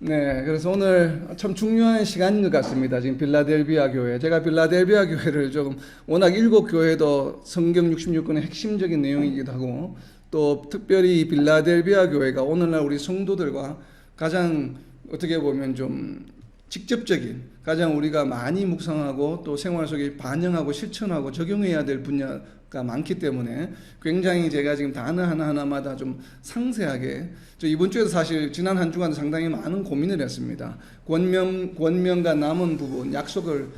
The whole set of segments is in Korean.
네, 그래서 오늘 참 중요한 시간인 것 같습니다. 지금 빌라델비아 교회. 제가 빌라델비아 교회를 조금 워낙 일곱 교회도 성경 66권의 핵심적인 내용이기도 하고 또 특별히 빌라델비아 교회가 오늘날 우리 성도들과 가장 어떻게 보면 좀 직접적인 가장 우리가 많이 묵상하고 또 생활 속에 반영하고 실천하고 적용해야 될 분야가 많기 때문에 굉장히 제가 지금 단어 하나하나마다 좀 상세하게 이번 주에도 사실 지난 한 주간 상당히 많은 고민을 했습니다. 권면과 남은 부분 약속을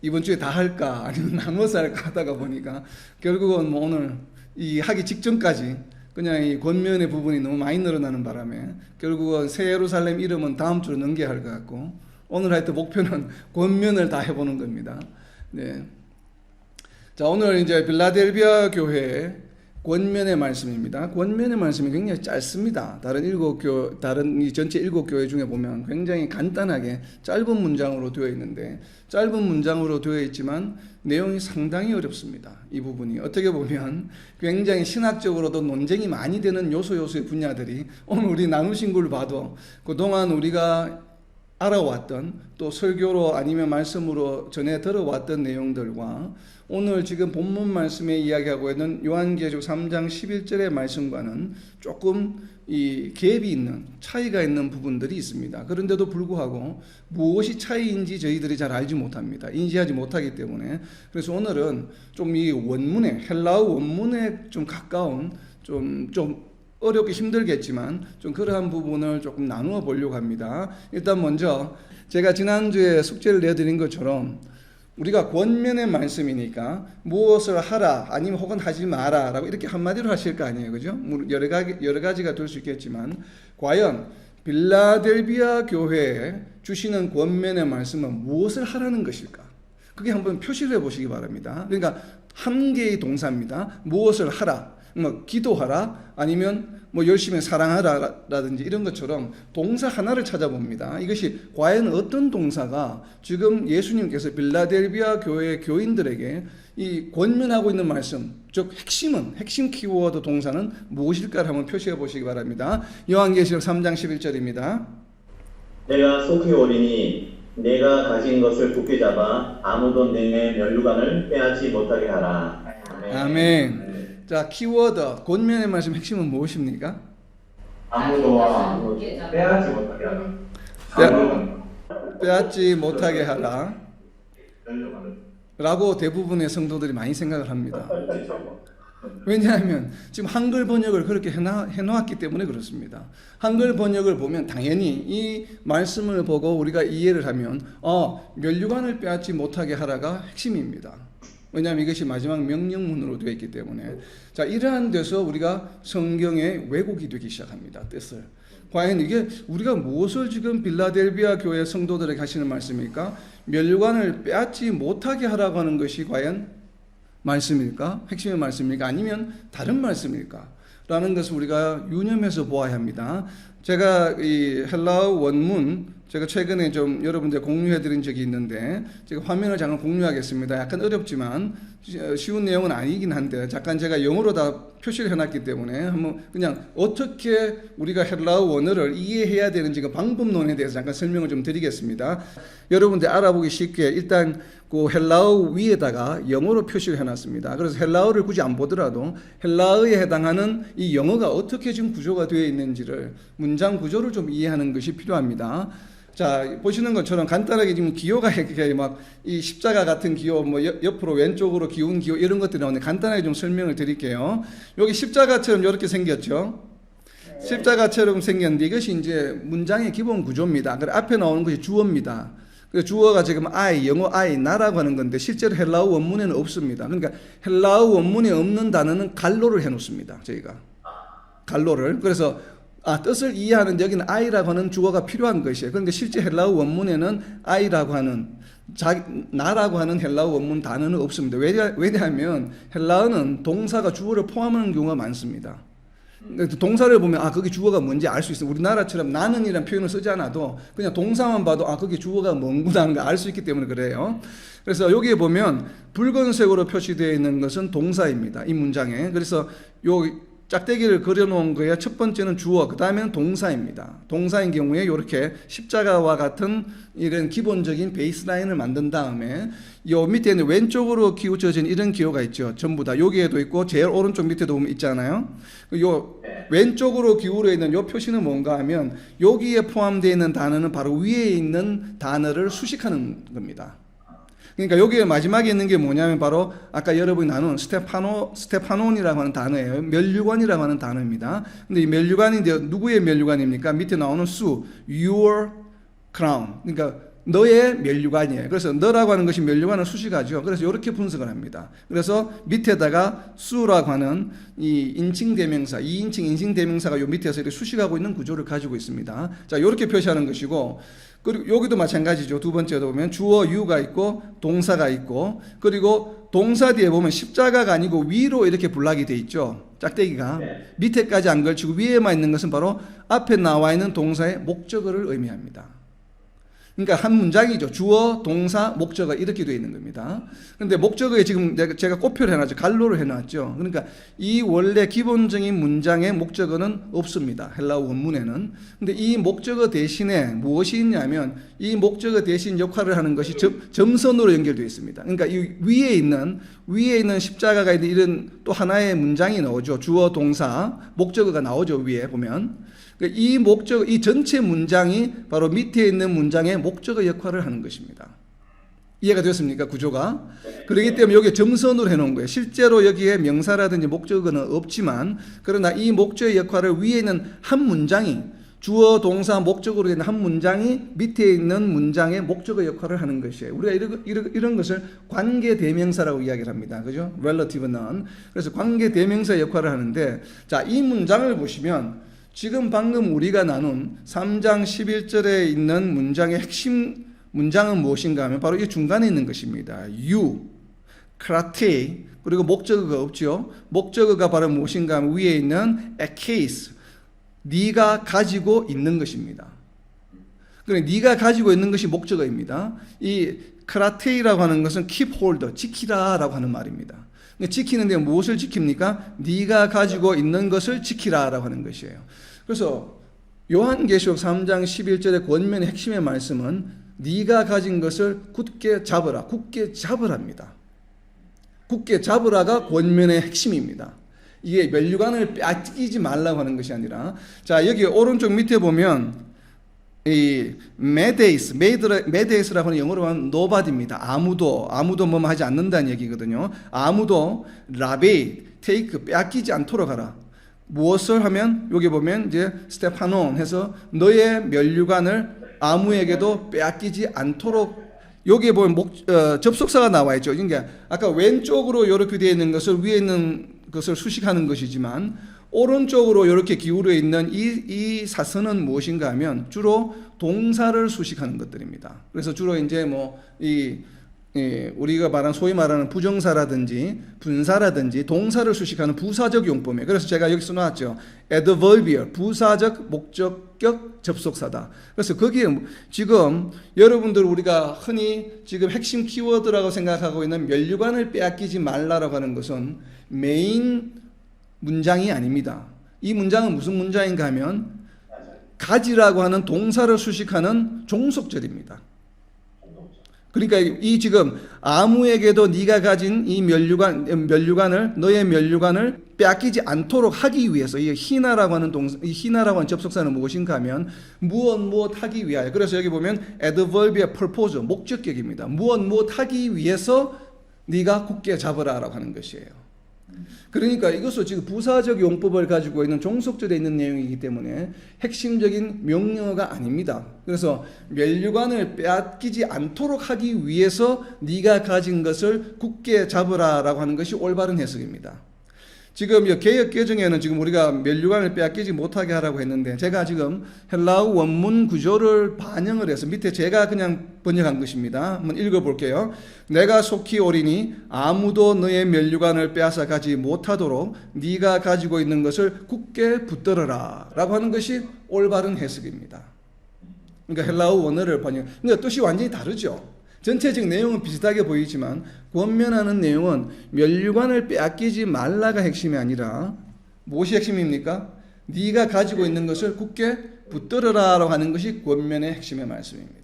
이번 주에 다 할까 아니면 나눠서 할까 하다가 보니까 결국은 뭐 오늘 이 하기 직전까지 그냥 이 권면의 부분이 너무 많이 늘어나는 바람에 결국은 새 예루살렘 이름은 다음 주로 넘겨야 할 것 같고 오늘 하여튼 목표는 권면을 다 해보는 겁니다. 네. 자, 오늘 이제 빌라델비아 교회 권면의 말씀입니다. 권면의 말씀이 굉장히 짧습니다. 다른 이 전체 일곱 교회 중에 보면 굉장히 간단하게 짧은 문장으로 되어 있는데 짧은 문장으로 되어 있지만 내용이 상당히 어렵습니다. 이 부분이 어떻게 보면 굉장히 신학적으로도 논쟁이 많이 되는 요소의 분야들이 오늘 우리 나누신 걸 봐도 그동안 우리가 알아왔던 또 설교로 아니면 말씀으로 전해 들어왔던 내용들과 오늘 지금 본문 말씀에 이야기하고 있는 요한계시록 3장 11절의 말씀과는 조금 이 갭이 있는 차이가 있는 부분들이 있습니다. 그런데도 불구하고 무엇이 차이인지 저희들이 잘 알지 못합니다. 인지하지 못하기 때문에 그래서 오늘은 좀 이 원문에 헬라어 원문에 좀 가까운 좀 어렵게 힘들겠지만 좀 그러한 부분을 조금 나누어 보려고 합니다. 일단 먼저 제가 지난주에 숙제를 내드린 것처럼 우리가 권면의 말씀이니까 무엇을 하라 아니면 혹은 하지 마라 라고 이렇게 한마디로 하실 거 아니에요. 그죠? 여러 가지가 될 수 있겠지만 과연 빌라델비아 교회에 주시는 권면의 말씀은 무엇을 하라는 것일까? 그게 한번 표시를 해보시기 바랍니다. 그러니까 한 개의 동사입니다. 무엇을 하라. 뭐 기도하라 아니면 뭐 열심히 사랑하라라든지 이런 것처럼 동사 하나를 찾아봅니다. 이것이 과연 어떤 동사가 지금 예수님께서 빌라델비아 교회 교인들에게 이 권면하고 있는 말씀, 즉 핵심 키워드 동사는 무엇일까를 한번 표시해 보시기 바랍니다. 요한계시록 3장 11절입니다. 내가 속히 오리니 내가 가진 것을 굳게 잡아 아무도 내 면류관을 빼앗지 못하게 하라. 아멘. 자, 키워드 권면의 말씀 핵심은 무엇입니까? 아무도 빼앗지 못하게 하라. 빼앗지 못하게 하라 라고 대부분의 성도들이 많이 생각을 합니다. 왜냐하면 지금 한글 번역을 그렇게 해놓았기 때문에 그렇습니다. 한글 번역을 보면 당연히 이 말씀을 보고 우리가 이해를 하면 면류관을 빼앗지 못하게 하라가 핵심입니다. 왜냐하면 이것이 마지막 명령문으로 되어 있기 때문에 자, 이러한 데서 우리가 성경의 왜곡이 되기 시작합니다. 뜻을. 과연 이게 우리가 무엇을 지금 빌라델비아 교회 성도들에게 하시는 말씀입니까? 면류관을 빼앗지 못하게 하라고 하는 것이 과연 말씀일까? 핵심의 말씀입니까? 아니면 다른 말씀일까? 라는 것을 우리가 유념해서 보아야 합니다. 제가 이 헬라어 원문 제가 최근에 좀 여러분들 공유해 드린 적이 있는데 제가 화면을 잠깐 공유하겠습니다. 약간 어렵지만 쉬운 내용은 아니긴 한데 잠깐 제가 영어로 다 표시를 해놨기 때문에 한번 그냥 어떻게 우리가 헬라어 원어를 이해해야 되는지 그 방법론에 대해서 잠깐 설명을 좀 드리겠습니다. 여러분들 알아보기 쉽게 일단 그 헬라어 위에다가 영어로 표시를 해놨습니다. 그래서 헬라어를 굳이 안 보더라도 헬라어에 해당하는 이 영어가 어떻게 지금 구조가 되어 있는지를 문장 구조를 좀 이해하는 것이 필요합니다. 자, 보시는 것처럼 간단하게 지금 기호가 이렇게 막 이 십자가 같은 기호, 뭐 옆으로 왼쪽으로 기운 기호 이런 것들이 나오는데 간단하게 좀 설명을 드릴게요. 여기 십자가처럼 이렇게 생겼죠. 십자가처럼 생겼는데 이것이 이제 문장의 기본 구조입니다. 그래서 앞에 나오는 것이 주어입니다. 그래서 주어가 지금 I, 영어 I, 나라고 하는 건데 실제로 헬라어 원문에는 없습니다. 그러니까 헬라어 원문에 없는 단어는 갈로를 해놓습니다. 저희가 갈로를. 그래서 뜻을 이해하는 여기는 I라고 하는 주어가 필요한 것이에요. 그런데 실제 헬라어 원문에는 I라고 하는 나라고 하는 헬라어 원문 단어는 없습니다. 왜냐하면 헬라어는 동사가 주어를 포함하는 경우가 많습니다. 동사를 보면 거기 주어가 뭔지 알 수 있어요. 우리나라처럼 나는이라는 표현을 쓰지 않아도 그냥 동사만 봐도 거기 주어가 뭔구나 하는 걸 알 수 있기 때문에 그래요. 그래서 여기에 보면 붉은색으로 표시되어 있는 것은 동사입니다. 이 문장에. 그래서 요 짝대기를 그려놓은 거에 첫 번째는 주어, 그 다음에는 동사입니다. 동사인 경우에 이렇게 십자가와 같은 이런 기본적인 베이스라인을 만든 다음에 요 밑에는 왼쪽으로 기울어진 이런 기호가 있죠. 전부 다 여기에도 있고 제일 오른쪽 밑에도 보면 있잖아요. 요 왼쪽으로 기울어 있는 요 표시는 뭔가 하면 여기에 포함되어 있는 단어는 바로 위에 있는 단어를 수식하는 겁니다. 그러니까 여기에 마지막에 있는 게 뭐냐면 바로 아까 여러분이 나눈 스테파논이라고 하는 단어예요. 멸류관이라고 하는 단어입니다. 근데 이 멸류관이 이제 누구의 멸류관입니까? 밑에 나오는 수, your crown. 그러니까 너의 멸류관이에요. 그래서 너라고 하는 것이 멸류관을 수식하죠. 그래서 이렇게 분석을 합니다. 그래서 밑에다가 수라고 하는 이 인칭 대명사, 2인칭 인칭 대명사가 요 밑에서 이렇게 수식하고 있는 구조를 가지고 있습니다. 자, 이렇게 표시하는 것이고, 그리고 여기도 마찬가지죠. 두 번째도 보면 주어 you가 있고 동사가 있고, 그리고 동사 뒤에 보면 십자가가 아니고 위로 이렇게 블락이 돼 있죠. 짝대기가 밑에까지 안 걸치고 위에만 있는 것은 바로 앞에 나와 있는 동사의 목적어를 의미합니다. 그러니까 한 문장이죠. 주어, 동사, 목적어 이렇게 되어 있는 겁니다. 그런데 목적어에 지금 제가 꼬표를 해놨죠. 갈로를 해놨죠. 그러니까 이 원래 기본적인 문장의 목적어는 없습니다. 헬라어 원문에는. 근데 이 목적어 대신에 무엇이 있냐면 이 목적어 대신 역할을 하는 것이 점선으로 연결되어 있습니다. 그러니까 이 위에 있는 십자가가 있는 이런 또 하나의 문장이 나오죠. 주어, 동사, 목적어가 나오죠. 위에 보면. 이 목적, 이 전체 문장이 바로 밑에 있는 문장의 목적어 역할을 하는 것입니다. 이해가 되었습니까? 구조가. 그렇기 때문에 여기에 점선으로 해놓은 거예요. 실제로 여기에 명사라든지 목적어는 없지만, 그러나 이 목적의 역할을 위에 있는 한 문장이, 주어, 동사, 목적어로 되는 한 문장이 밑에 있는 문장의 목적어 역할을 하는 것이에요. 우리가 이런 것을 관계 대명사라고 이야기를 합니다. 그죠? relative noun. 그래서 관계 대명사 역할을 하는데, 자, 이 문장을 보시면 지금 방금 우리가 나눈 3장 11절에 있는 문장의 핵심 문장은 무엇인가 하면 바로 이 중간에 있는 것입니다. you, krate, 그리고 목적어가 없죠. 목적어가 바로 무엇인가 하면 위에 있는 ekes, 네가 가지고 있는 것입니다. 그러니까 네가 가지고 있는 것이 목적어입니다. 이 krate라고 하는 것은 keep hold, 지키라라고 하는 말입니다. 지키는데 무엇을 지킵니까? 네가 가지고 있는 것을 지키라라고 하는 것이에요. 그래서 요한계시록 3장 11절의 권면의 핵심의 말씀은 네가 가진 것을 굳게 잡으라, 굳게 잡으랍니다. 굳게 잡으라가 권면의 핵심입니다. 이게 멸류관을 빼앗기지 말라고 하는 것이 아니라, 자, 여기 오른쪽 밑에 보면 이 메데이스라고 하는 영어로 하면 nobody입니다. 아무도 뭐뭐 하지 않는다는 얘기거든요. 아무도 라베이, 테이크, 빼앗기지 않도록 하라. 무엇을 하면 여기 보면 이제 스테파논 해서 너의 멸류관을 아무에게도 빼앗기지 않도록, 여기에 보면 접속사가 나와 있죠. 그러니까 아까 왼쪽으로 이렇게 되어 있는 것을 위에 있는 것을 수식하는 것이지만 오른쪽으로 이렇게 기울어 있는 이 사선은 무엇인가 하면 주로 동사를 수식하는 것들입니다. 그래서 주로 이제 우리가 소위 말하는 부정사라든지 분사라든지 동사를 수식하는 부사적 용법이에요. 그래서 제가 여기 써놨죠. adverbial, 부사적 목적격 접속사다. 그래서 거기에 지금 여러분들 우리가 흔히 지금 핵심 키워드라고 생각하고 있는 멸류관을 빼앗기지 말라라고 하는 것은 메인 문장이 아닙니다. 이 문장은 무슨 문장인가 하면 가지라고 하는 동사를 수식하는 종속절입니다. 그러니까 이 지금 아무에게도 네가 가진 이 멸류관을 너의 멸류관을 빼앗기지 않도록 하기 위해서, 이 희나라고 하는 이 희나라고 하는 접속사는 무엇인가 하면 무엇 하기 위하여. 그래서 여기 보면 adverbial purpose, 목적격입니다. 무엇 하기 위해서 네가 굳게 잡으라라고 하는 것이에요. 그러니까 이것은 지금 부사적 용법을 가지고 있는 종속절에 있는 내용이기 때문에 핵심적인 명령어가 아닙니다. 그래서 멸류관을 빼앗기지 않도록 하기 위해서 네가 가진 것을 굳게 잡으라라고 하는 것이 올바른 해석입니다. 지금 개역 개정에는 지금 우리가 멸류관을 빼앗기지 못하게 하라고 했는데, 제가 지금 헬라어 원문 구조를 반영을 해서 밑에 제가 그냥 번역한 것입니다. 한번 읽어볼게요. 내가 속히 오리니 아무도 너의 멸류관을 빼앗아 가지 못하도록 네가 가지고 있는 것을 굳게 붙들어라 라고 하는 것이 올바른 해석입니다. 그러니까 헬라어 원어를 번역, 그러니까 뜻이 완전히 다르죠. 전체적 내용은 비슷하게 보이지만 권면하는 내용은 멸류관을 빼앗기지 말라가 핵심이 아니라 무엇이 핵심입니까? 네가 가지고 있는 것을 굳게 붙들어라라고 하는 것이 권면의 핵심의 말씀입니다.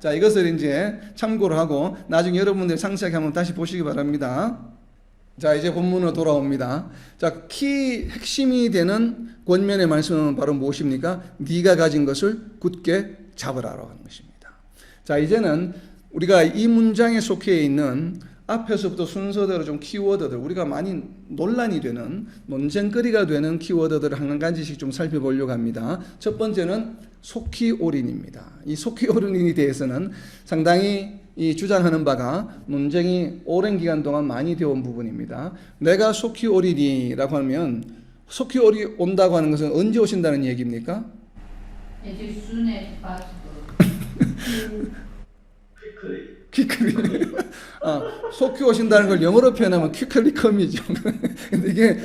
자, 이것을 이제 참고를 하고 나중에 여러분들 상세하게 한번 다시 보시기 바랍니다. 자, 이제 본문으로 돌아옵니다. 자, 핵심이 되는 권면의 말씀은 바로 무엇입니까? 네가 가진 것을 굳게 잡으라라고 하는 것입니다. 자, 이제는 우리가 이 문장에 속해 있는 앞에서부터 순서대로 좀 키워드들, 우리가 많이 논란이 되는, 논쟁거리가 되는 키워드들을 한 가지씩 좀 살펴보려고 합니다. 첫 번째는 속히 올인입니다. 이 속히 올인에 대해서는 상당히 이 주장하는 바가 논쟁이 오랜 기간 동안 많이 되어 온 부분입니다. 내가 속히 올인이라고 하면 속히 온다고 하는 것은 언제 오신다는 얘기입니까? As soon as possible. quickly. 속히 오신다는 걸 영어로 표현하면 quickly come이죠. 근데 이게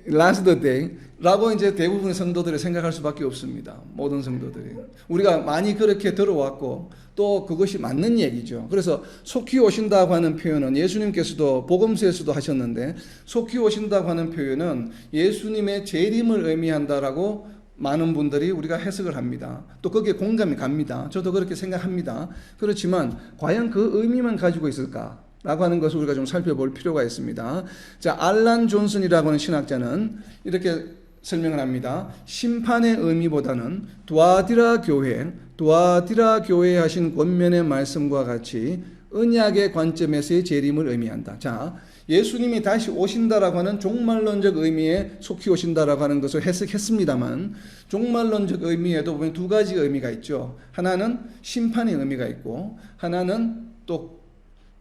last day 라고 이제 대부분의 성도들이 생각할 수밖에 없습니다. 모든 성도들이. 우리가 많이 그렇게 들어왔고 또 그것이 맞는 얘기죠. 그래서 속히 오신다고 하는 표현은 예수님께서도 복음서에서도 하셨는데 속히 오신다고 하는 표현은 예수님의 재림을 의미한다라고 많은 분들이 우리가 해석을 합니다. 또 거기에 공감이 갑니다. 저도 그렇게 생각합니다. 그렇지만 과연 그 의미만 가지고 있을까? 라고 하는 것을 우리가 좀 살펴볼 필요가 있습니다. 자, 알란 존슨이라고 하는 신학자는 이렇게 설명을 합니다. 심판의 의미보다는 두아디라 교회에 하신 권면의 말씀과 같이 언약의 관점에서의 재림을 의미한다. 자, 예수님이 다시 오신다라고 하는 종말론적 의미에 속히 오신다라고 하는 것을 해석했습니다만 종말론적 의미에도 보면 두 가지 의미가 있죠. 하나는 심판의 의미가 있고 하나는 또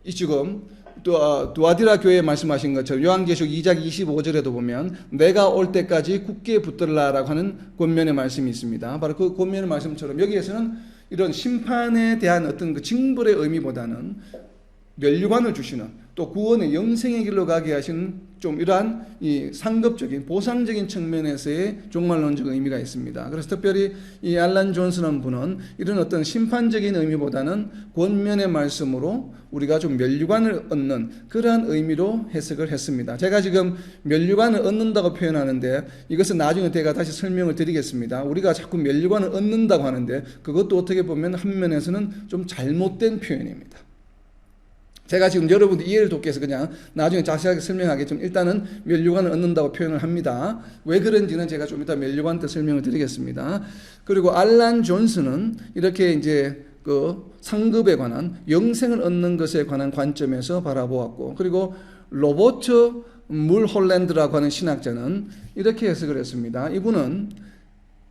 이 지금 두아디라 교회에 말씀하신 것처럼 요한계시록 2장 25절에도 보면 내가 올 때까지 굳게 붙들라라고 하는 권면의 말씀이 있습니다. 바로 그 권면의 말씀처럼 여기에서는 이런 심판에 대한 어떤 그 징벌의 의미보다는 면류관을 주시는 또 구원의 영생의 길로 가게 하시는 좀 이러한 이 상급적인 보상적인 측면에서의 종말론적 의미가 있습니다. 그래서 특별히 이 알란 존슨한 분은 이런 어떤 심판적인 의미보다는 권면의 말씀으로 우리가 좀 면류관을 얻는 그러한 의미로 해석을 했습니다. 제가 지금 면류관을 얻는다고 표현하는데 이것은 나중에 제가 다시 설명을 드리겠습니다. 우리가 자꾸 면류관을 얻는다고 하는데 그것도 어떻게 보면 한 면에서는 좀 잘못된 표현입니다. 제가 지금 여러분들 이해를 돕기 위해서 그냥 나중에 자세하게 설명하겠지만 일단은 면류관을 얻는다고 표현을 합니다. 왜 그런지는 제가 좀 이따 면류관 때 설명을 드리겠습니다. 그리고 알란 존슨은 이렇게 이제 그 상급에 관한 영생을 얻는 것에 관한 관점에서 바라보았고 그리고 로버트 물홀랜드라고 하는 신학자는 이렇게 해석을 했습니다. 이분은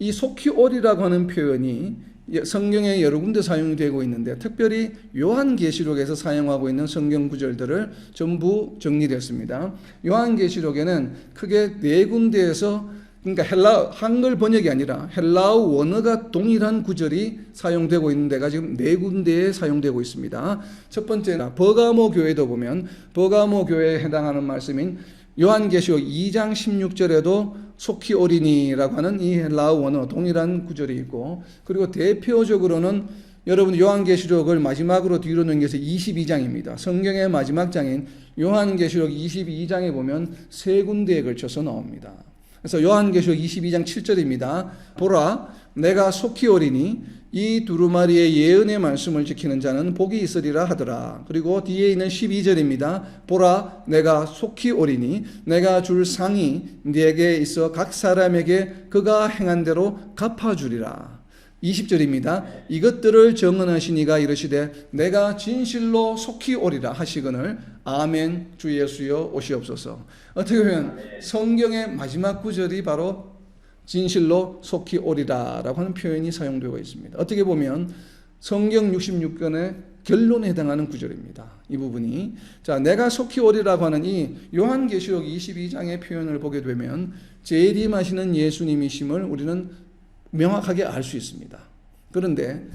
이 속히 오리라고 하는 표현이 성경에 여러 군데 사용되고 있는데 특별히 요한계시록에서 사용하고 있는 성경 구절들을 전부 정리를 했습니다. 요한계시록에는 크게 네 군데에서 그러니까 한글 번역이 아니라 헬라어 원어가 동일한 구절이 사용되고 있는 데가 지금 네 군데에 사용되고 있습니다. 첫 번째는 버가모 교회도 보면 버가모 교회에 해당하는 말씀인 요한계시록 2장 16절에도 속히 오리니라고 하는 이 헬라어 원어 동일한 구절이 있고 그리고 대표적으로는 여러분 요한계시록을 마지막으로 뒤로 넘겨서 22장입니다. 성경의 마지막 장인 요한계시록 22장에 보면 세 군데에 걸쳐서 나옵니다. 그래서 요한계시록 22장 7절입니다. 보라 내가 속히 오리니 이 두루마리의 예언의 말씀을 지키는 자는 복이 있으리라 하더라. 그리고 뒤에 있는 12절입니다. 보라 내가 속히 오리니 내가 줄 상이 네게 있어 각 사람에게 그가 행한 대로 갚아주리라. 20절입니다. 이것들을 정언하신 이가 이르시되 내가 진실로 속히 오리라 하시거늘 아멘 주 예수여 오시옵소서. 어떻게 보면 성경의 마지막 구절이 바로 진실로 속히 오리라 라고 하는 표현이 사용되고 있습니다. 어떻게 보면 성경 66권의 결론에 해당하는 구절입니다. 이 부분이. 자, 내가 속히 오리라고 하는 이 요한계시록 22장의 표현을 보게 되면 재림하시는 예수님이심을 우리는 명확하게 알 수 있습니다. 그런데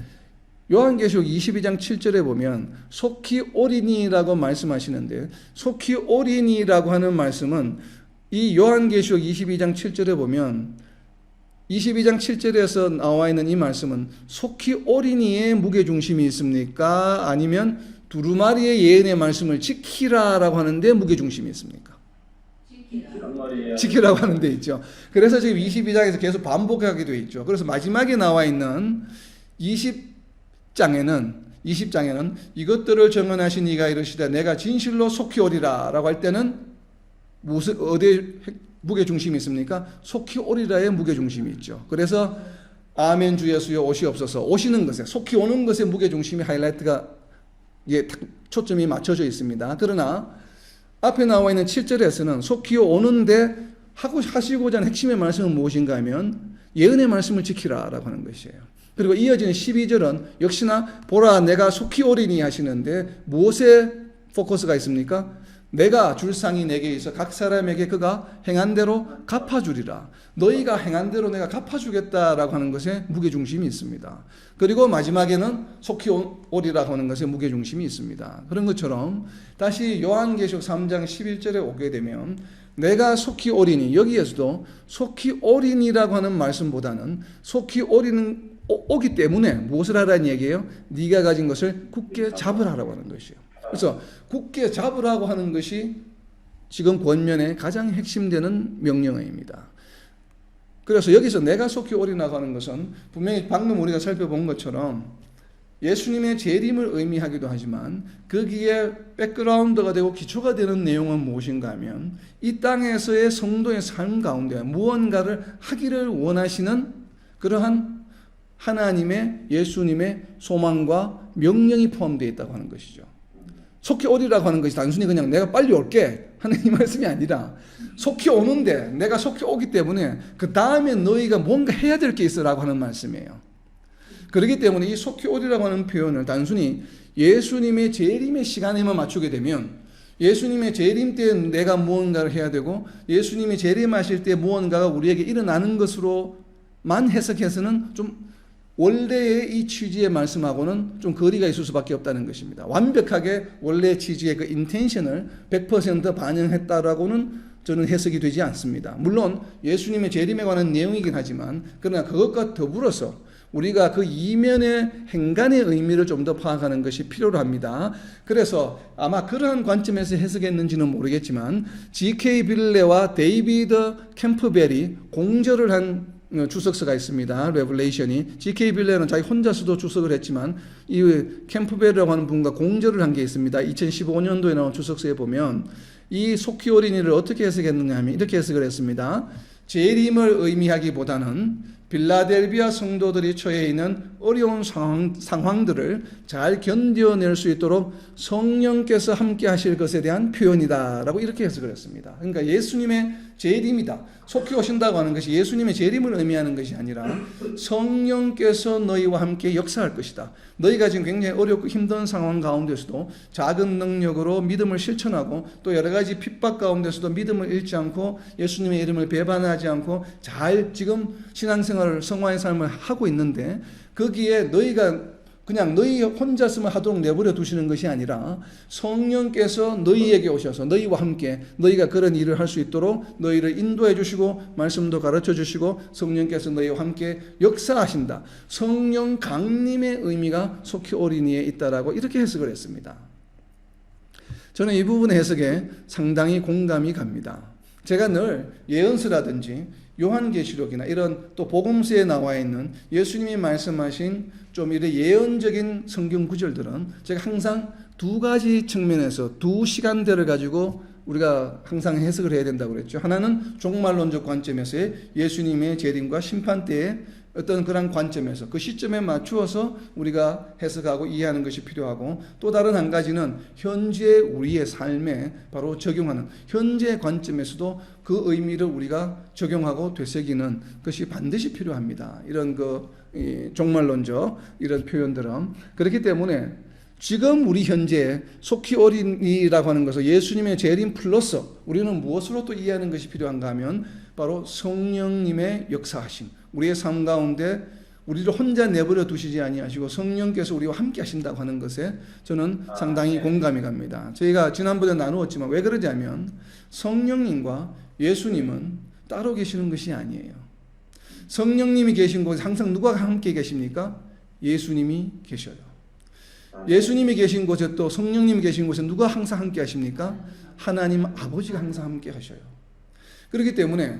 요한계시록 22장 7절에 보면 속히 오리니라고 말씀하시는데 속히 오리니라고 하는 말씀은 이 요한계시록 22장 7절에 보면 22장 7절에서 나와 있는 이 말씀은 속히 오리니의 무게중심이 있습니까? 아니면 두루마리의 예언의 말씀을 지키라라고 하는데 무게중심이 있습니까? 무슨 말이에요? 지키라고 하는 데 있죠. 그래서 지금 22장에서 계속 반복하게 돼 있죠. 그래서 마지막에 나와 있는 20장에는 이것들을 정언하신 이가 이르시되 내가 진실로 속히 오리라 라고 할 때는 무슨 어디에 무게중심이 있습니까? 속히 오리라의 무게중심이 있죠. 그래서 아멘 주 예수여 오시옵소서, 오시는 것에, 속히 오는 것에 무게중심이 하이라이트가 초점이 맞춰져 있습니다. 그러나 앞에 나와 있는 7절에서는 속히 오는데 하시고자 하는 핵심의 말씀은 무엇인가 하면 예언의 말씀을 지키라 라고 하는 것이에요. 그리고 이어지는 12절은 역시나 보라 내가 속히 오리니 하시는데 무엇에 포커스가 있습니까? 내가 줄 상이 내게 있어 각 사람에게 그가 행한 대로 갚아주리라. 너희가 행한 대로 내가 갚아주겠다라고 하는 것에 무게중심이 있습니다. 그리고 마지막에는 속히 오리라고 하는 것에 무게중심이 있습니다. 그런 것처럼 다시 요한계시록 3장 11절에 오게 되면 내가 속히 오리니, 여기에서도 속히 오리니라고 하는 말씀보다는 속히 오기 때문에 무엇을 하라는 얘기예요? 네가 가진 것을 굳게 잡으라고 하는 것이에요. 그래서 굳게 잡으라고 하는 것이 지금 권면의 가장 핵심되는 명령어입니다. 그래서 여기서 내가 속히 오리라고 하는 것은 분명히 방금 우리가 살펴본 것처럼 예수님의 재림을 의미하기도 하지만 거기에 백그라운드가 되고 기초가 되는 내용은 무엇인가 하면 이 땅에서의 성도의 삶 가운데 무언가를 하기를 원하시는 그러한 하나님의 예수님의 소망과 명령이 포함되어 있다고 하는 것이죠. 속히 오리라고 하는 것이 단순히 그냥 내가 빨리 올게 하는 이 말씀이 아니라 속히 오는데 내가 속히 오기 때문에 그 다음에 너희가 뭔가 해야 될 게 있으라고 하는 말씀이에요. 그렇기 때문에 이 속히 오리라고 하는 표현을 단순히 예수님의 재림의 시간에만 맞추게 되면 예수님의 재림 때 내가 무언가를 해야 되고 예수님이 재림하실 때 무언가가 우리에게 일어나는 것으로만 해석해서는 좀 원래의 이 취지의 말씀하고는 좀 거리가 있을 수밖에 없다는 것입니다. 완벽하게 원래의 취지의 그 인텐션을 100% 반영했다라고는 저는 해석이 되지 않습니다. 물론 예수님의 재림에 관한 내용이긴 하지만 그러나 그것과 더불어서 우리가 그 이면의 행간의 의미를 좀 더 파악하는 것이 필요로 합니다. 그래서 아마 그러한 관점에서 해석했는지는 모르겠지만 G.K. 빌레와 데이비드 캠프벨이 공저를 한 주석서가 있습니다. 레블레이션이. G.K. 빌레는 자기 혼자서도 주석을 했지만 이 캠프벨이라고 하는 분과 공저를 한 게 있습니다. 2015년도에 나온 주석서에 보면 이 속히 오리니를 어떻게 해석했느냐 하면 이렇게 해석을 했습니다. 재림을 의미하기보다는 빌라델비아 성도들이 처해 있는 어려운 상황들을 잘 견뎌낼 수 있도록 성령께서 함께 하실 것에 대한 표현이다라고 이렇게 해석을 했습니다. 그러니까 예수님의 재림이다. 속히 오신다고 하는 것이 예수님의 재림을 의미하는 것이 아니라 성령께서 너희와 함께 역사할 것이다. 너희가 지금 굉장히 어렵고 힘든 상황 가운데서도 작은 능력으로 믿음을 실천하고 또 여러 가지 핍박 가운데서도 믿음을 잃지 않고 예수님의 이름을 배반하지 않고 잘 지금 신앙생활을 성화의 삶을 하고 있는데 거기에 너희가 그냥 너희 혼자서만 하도록 내버려 두시는 것이 아니라 성령께서 너희에게 오셔서 너희와 함께 너희가 그런 일을 할 수 있도록 너희를 인도해 주시고 말씀도 가르쳐 주시고 성령께서 너희와 함께 역사하신다. 성령 강림의 의미가 속히 오리니에 있다라고 이렇게 해석을 했습니다. 저는 이 부분의 해석에 상당히 공감이 갑니다. 제가 늘 예언서라든지 요한계시록이나 이런 또 복음서에 나와 있는 예수님이 말씀하신 좀 이런 예언적인 성경 구절들은 제가 항상 두 가지 측면에서 두 시간대를 가지고 우리가 항상 해석을 해야 된다고 그랬죠. 하나는 종말론적 관점에서의 예수님의 재림과 심판 때의 어떤 그런 관점에서 그 시점에 맞추어서 우리가 해석하고 이해하는 것이 필요하고 또 다른 한 가지는 현재 우리의 삶에 바로 적용하는 현재 관점에서도 그 의미를 우리가 적용하고 되새기는 것이 반드시 필요합니다. 이런 종말론적 이런 표현들은 그렇기 때문에 지금 우리 현재 속히 오리니라고 하는 것은 예수님의 재림 플러스 우리는 무엇으로 또 이해하는 것이 필요한가 하면 바로 성령님의 역사하심 우리의 삶 가운데 우리를 혼자 내버려 두시지 아니하시고 성령께서 우리와 함께 하신다고 하는 것에 저는 상당히 공감이 갑니다. 저희가 지난번에 나누었지만 왜 그러냐면 성령님과 예수님은 따로 계시는 것이 아니에요. 성령님이 계신 곳에 항상 누가 함께 계십니까? 예수님이 계셔요. 예수님이 계신 곳에 또 성령님이 계신 곳에 누가 항상 함께 하십니까? 하나님 아버지가 항상 함께 하셔요. 그렇기 때문에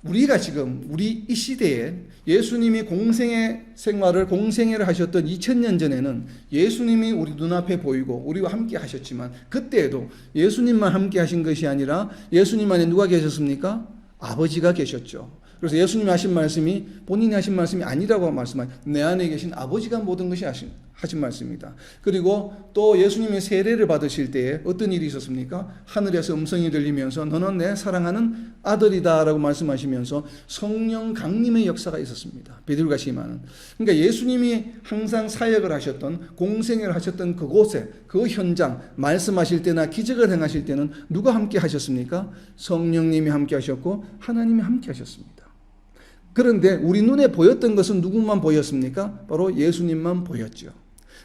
우리가 지금 우리 이 시대에 예수님이 공생의 생활을 공생애를 하셨던 2000년 전에는 예수님이 우리 눈앞에 보이고 우리와 함께 하셨지만 그때에도 예수님만 함께 하신 것이 아니라 예수님 안에 누가 계셨습니까? 아버지가 계셨죠. 그래서 예수님이 하신 말씀이 본인이 하신 말씀이 아니라고 말씀한 내 안에 계신 아버지가 모든 것이 하신 말씀입니다. 그리고 또 예수님의 세례를 받으실 때에 어떤 일이 있었습니까? 하늘에서 음성이 들리면서 너는 내 사랑하는 아들이다 라고 말씀하시면서 성령 강림의 역사가 있었습니다. 베드로같이 임하는. 그러니까 예수님이 항상 사역을 하셨던 공생애를 하셨던 그곳에 그 현장 말씀하실 때나 기적을 행하실 때는 누가 함께 하셨습니까? 성령님이 함께 하셨고 하나님이 함께 하셨습니다. 그런데 우리 눈에 보였던 것은 누구만 보였습니까? 바로 예수님만 보였죠.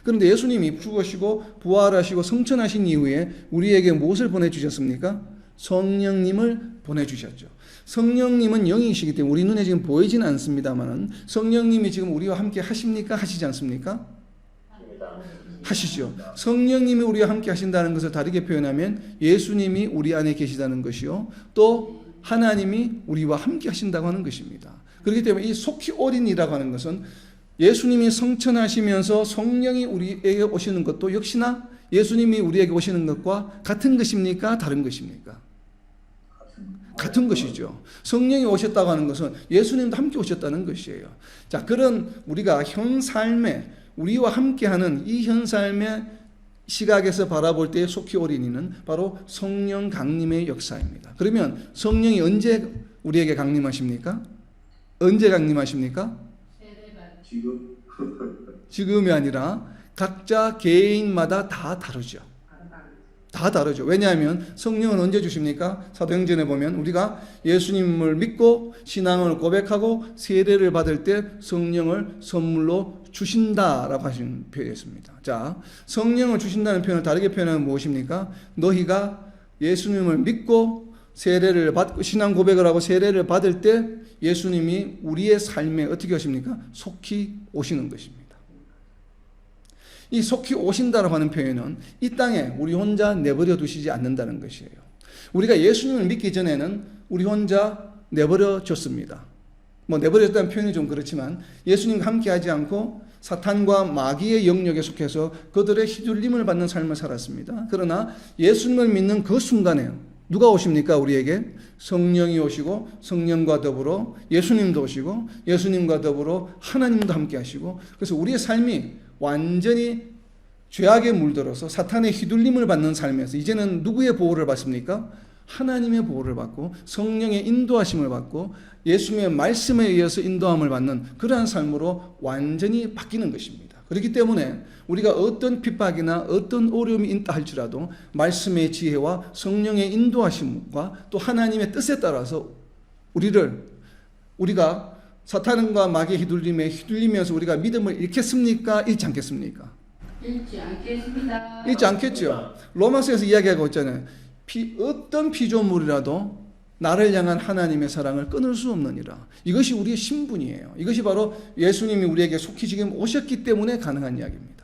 그런데 예수님이 죽으시고 부활하시고 성천하신 이후에 우리에게 무엇을 보내주셨습니까? 성령님을 보내주셨죠. 성령님은 영이시기 때문에 우리 눈에 지금 보이지는 않습니다만 성령님이 지금 우리와 함께 하십니까? 하시지 않습니까? 하시죠. 성령님이 우리와 함께 하신다는 것을 다르게 표현하면 예수님이 우리 안에 계시다는 것이요. 또 하나님이 우리와 함께 하신다고 하는 것입니다. 그렇기 때문에 이 속히 어린이라고 하는 것은 예수님이 성천하시면서 성령이 우리에게 오시는 것도 역시나 예수님이 우리에게 오시는 것과 같은 것입니까? 다른 것입니까? 같은 것이죠. 성령이 오셨다고 하는 것은 예수님도 함께 오셨다는 것이에요. 자, 그런 우리가 현 삶에 우리와 함께하는 이 현 삶의 시각에서 바라볼 때 속히 어린이는 바로 성령 강림의 역사입니다. 그러면 성령이 언제 우리에게 강림하십니까? 언제 강림하십니까? 지금 지금이 아니라 각자 개인마다 다 다르죠. 다 다르죠. 왜냐하면 성령은 언제 주십니까? 사도행전에 보면 우리가 예수님을 믿고 신앙을 고백하고 세례를 받을 때 성령을 선물로 주신다라고 하신 표현이 있습니다. 자, 성령을 주신다는 표현을 다르게 표현하면 무엇입니까? 너희가 예수님을 믿고 세례를 받고 신앙 고백을 하고 세례를 받을 때 예수님이 우리의 삶에 어떻게 하십니까? 속히 오시는 것입니다. 이 속히 오신다라고 하는 표현은 이 땅에 우리 혼자 내버려 두시지 않는다는 것이에요. 우리가 예수님을 믿기 전에는 우리 혼자 내버려 줬습니다. 뭐 내버렸다는 표현이 좀 그렇지만 예수님과 함께 하지 않고 사탄과 마귀의 영역에 속해서 그들의 휘둘림을 받는 삶을 살았습니다. 그러나 예수님을 믿는 그 순간에 누가 오십니까? 우리에게 성령이 오시고 성령과 더불어 예수님도 오시고 예수님과 더불어 하나님도 함께 하시고 그래서 우리의 삶이 완전히 죄악에 물들어서 사탄의 휘둘림을 받는 삶에서 이제는 누구의 보호를 받습니까? 하나님의 보호를 받고 성령의 인도하심을 받고 예수님의 말씀에 의해서 인도함을 받는 그러한 삶으로 완전히 바뀌는 것입니다. 그렇기 때문에 우리가 어떤 핍박이나 어떤 어려움이 있다 할지라도 말씀의 지혜와 성령의 인도하심과 또 하나님의 뜻에 따라서 우리가 사탄과 마귀의 휘둘림에 휘둘리면서 우리가 믿음을 잃겠습니까? 잃지 않겠습니까? 잃지 않겠습니다. 잃지 않겠죠. 로마서에서 이야기하고 있잖아요. 어떤 피조물이라도 나를 향한 하나님의 사랑을 끊을 수 없느니라. 이것이 우리의 신분이에요. 이것이 바로 예수님이 우리에게 속히 지금 오셨기 때문에 가능한 이야기입니다.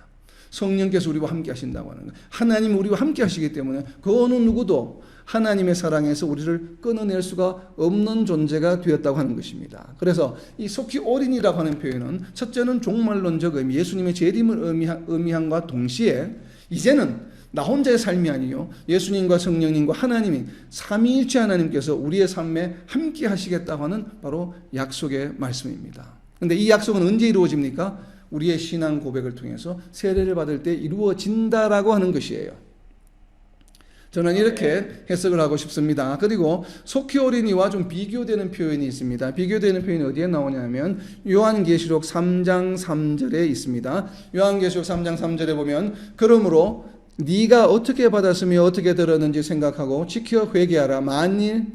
성령께서 우리와 함께 하신다고 하는 거예요. 하나님이 우리와 함께 하시기 때문에 그 어느 누구도 하나님의 사랑에서 우리를 끊어낼 수가 없는 존재가 되었다고 하는 것입니다. 그래서 이 속히 어린이라고 하는 표현은 첫째는 종말론적 의미, 예수님의 재림을 의미함과 동시에 이제는 나 혼자의 삶이 아니요 예수님과 성령님과 하나님이 삼위일체 하나님께서 우리의 삶에 함께 하시겠다고 하는 바로 약속의 말씀입니다. 그런데 이 약속은 언제 이루어집니까? 우리의 신앙 고백을 통해서 세례를 받을 때 이루어진다라고 하는 것이에요. 저는 이렇게 해석을 하고 싶습니다. 그리고 속히 어린이와 좀 비교되는 표현이 있습니다. 비교되는 표현이 어디에 나오냐면 요한계시록 3장 3절에 있습니다. 요한계시록 3장 3절에 보면 그러므로 네가 어떻게 받았으며 어떻게 들었는지 생각하고 지켜 회개하라. 만일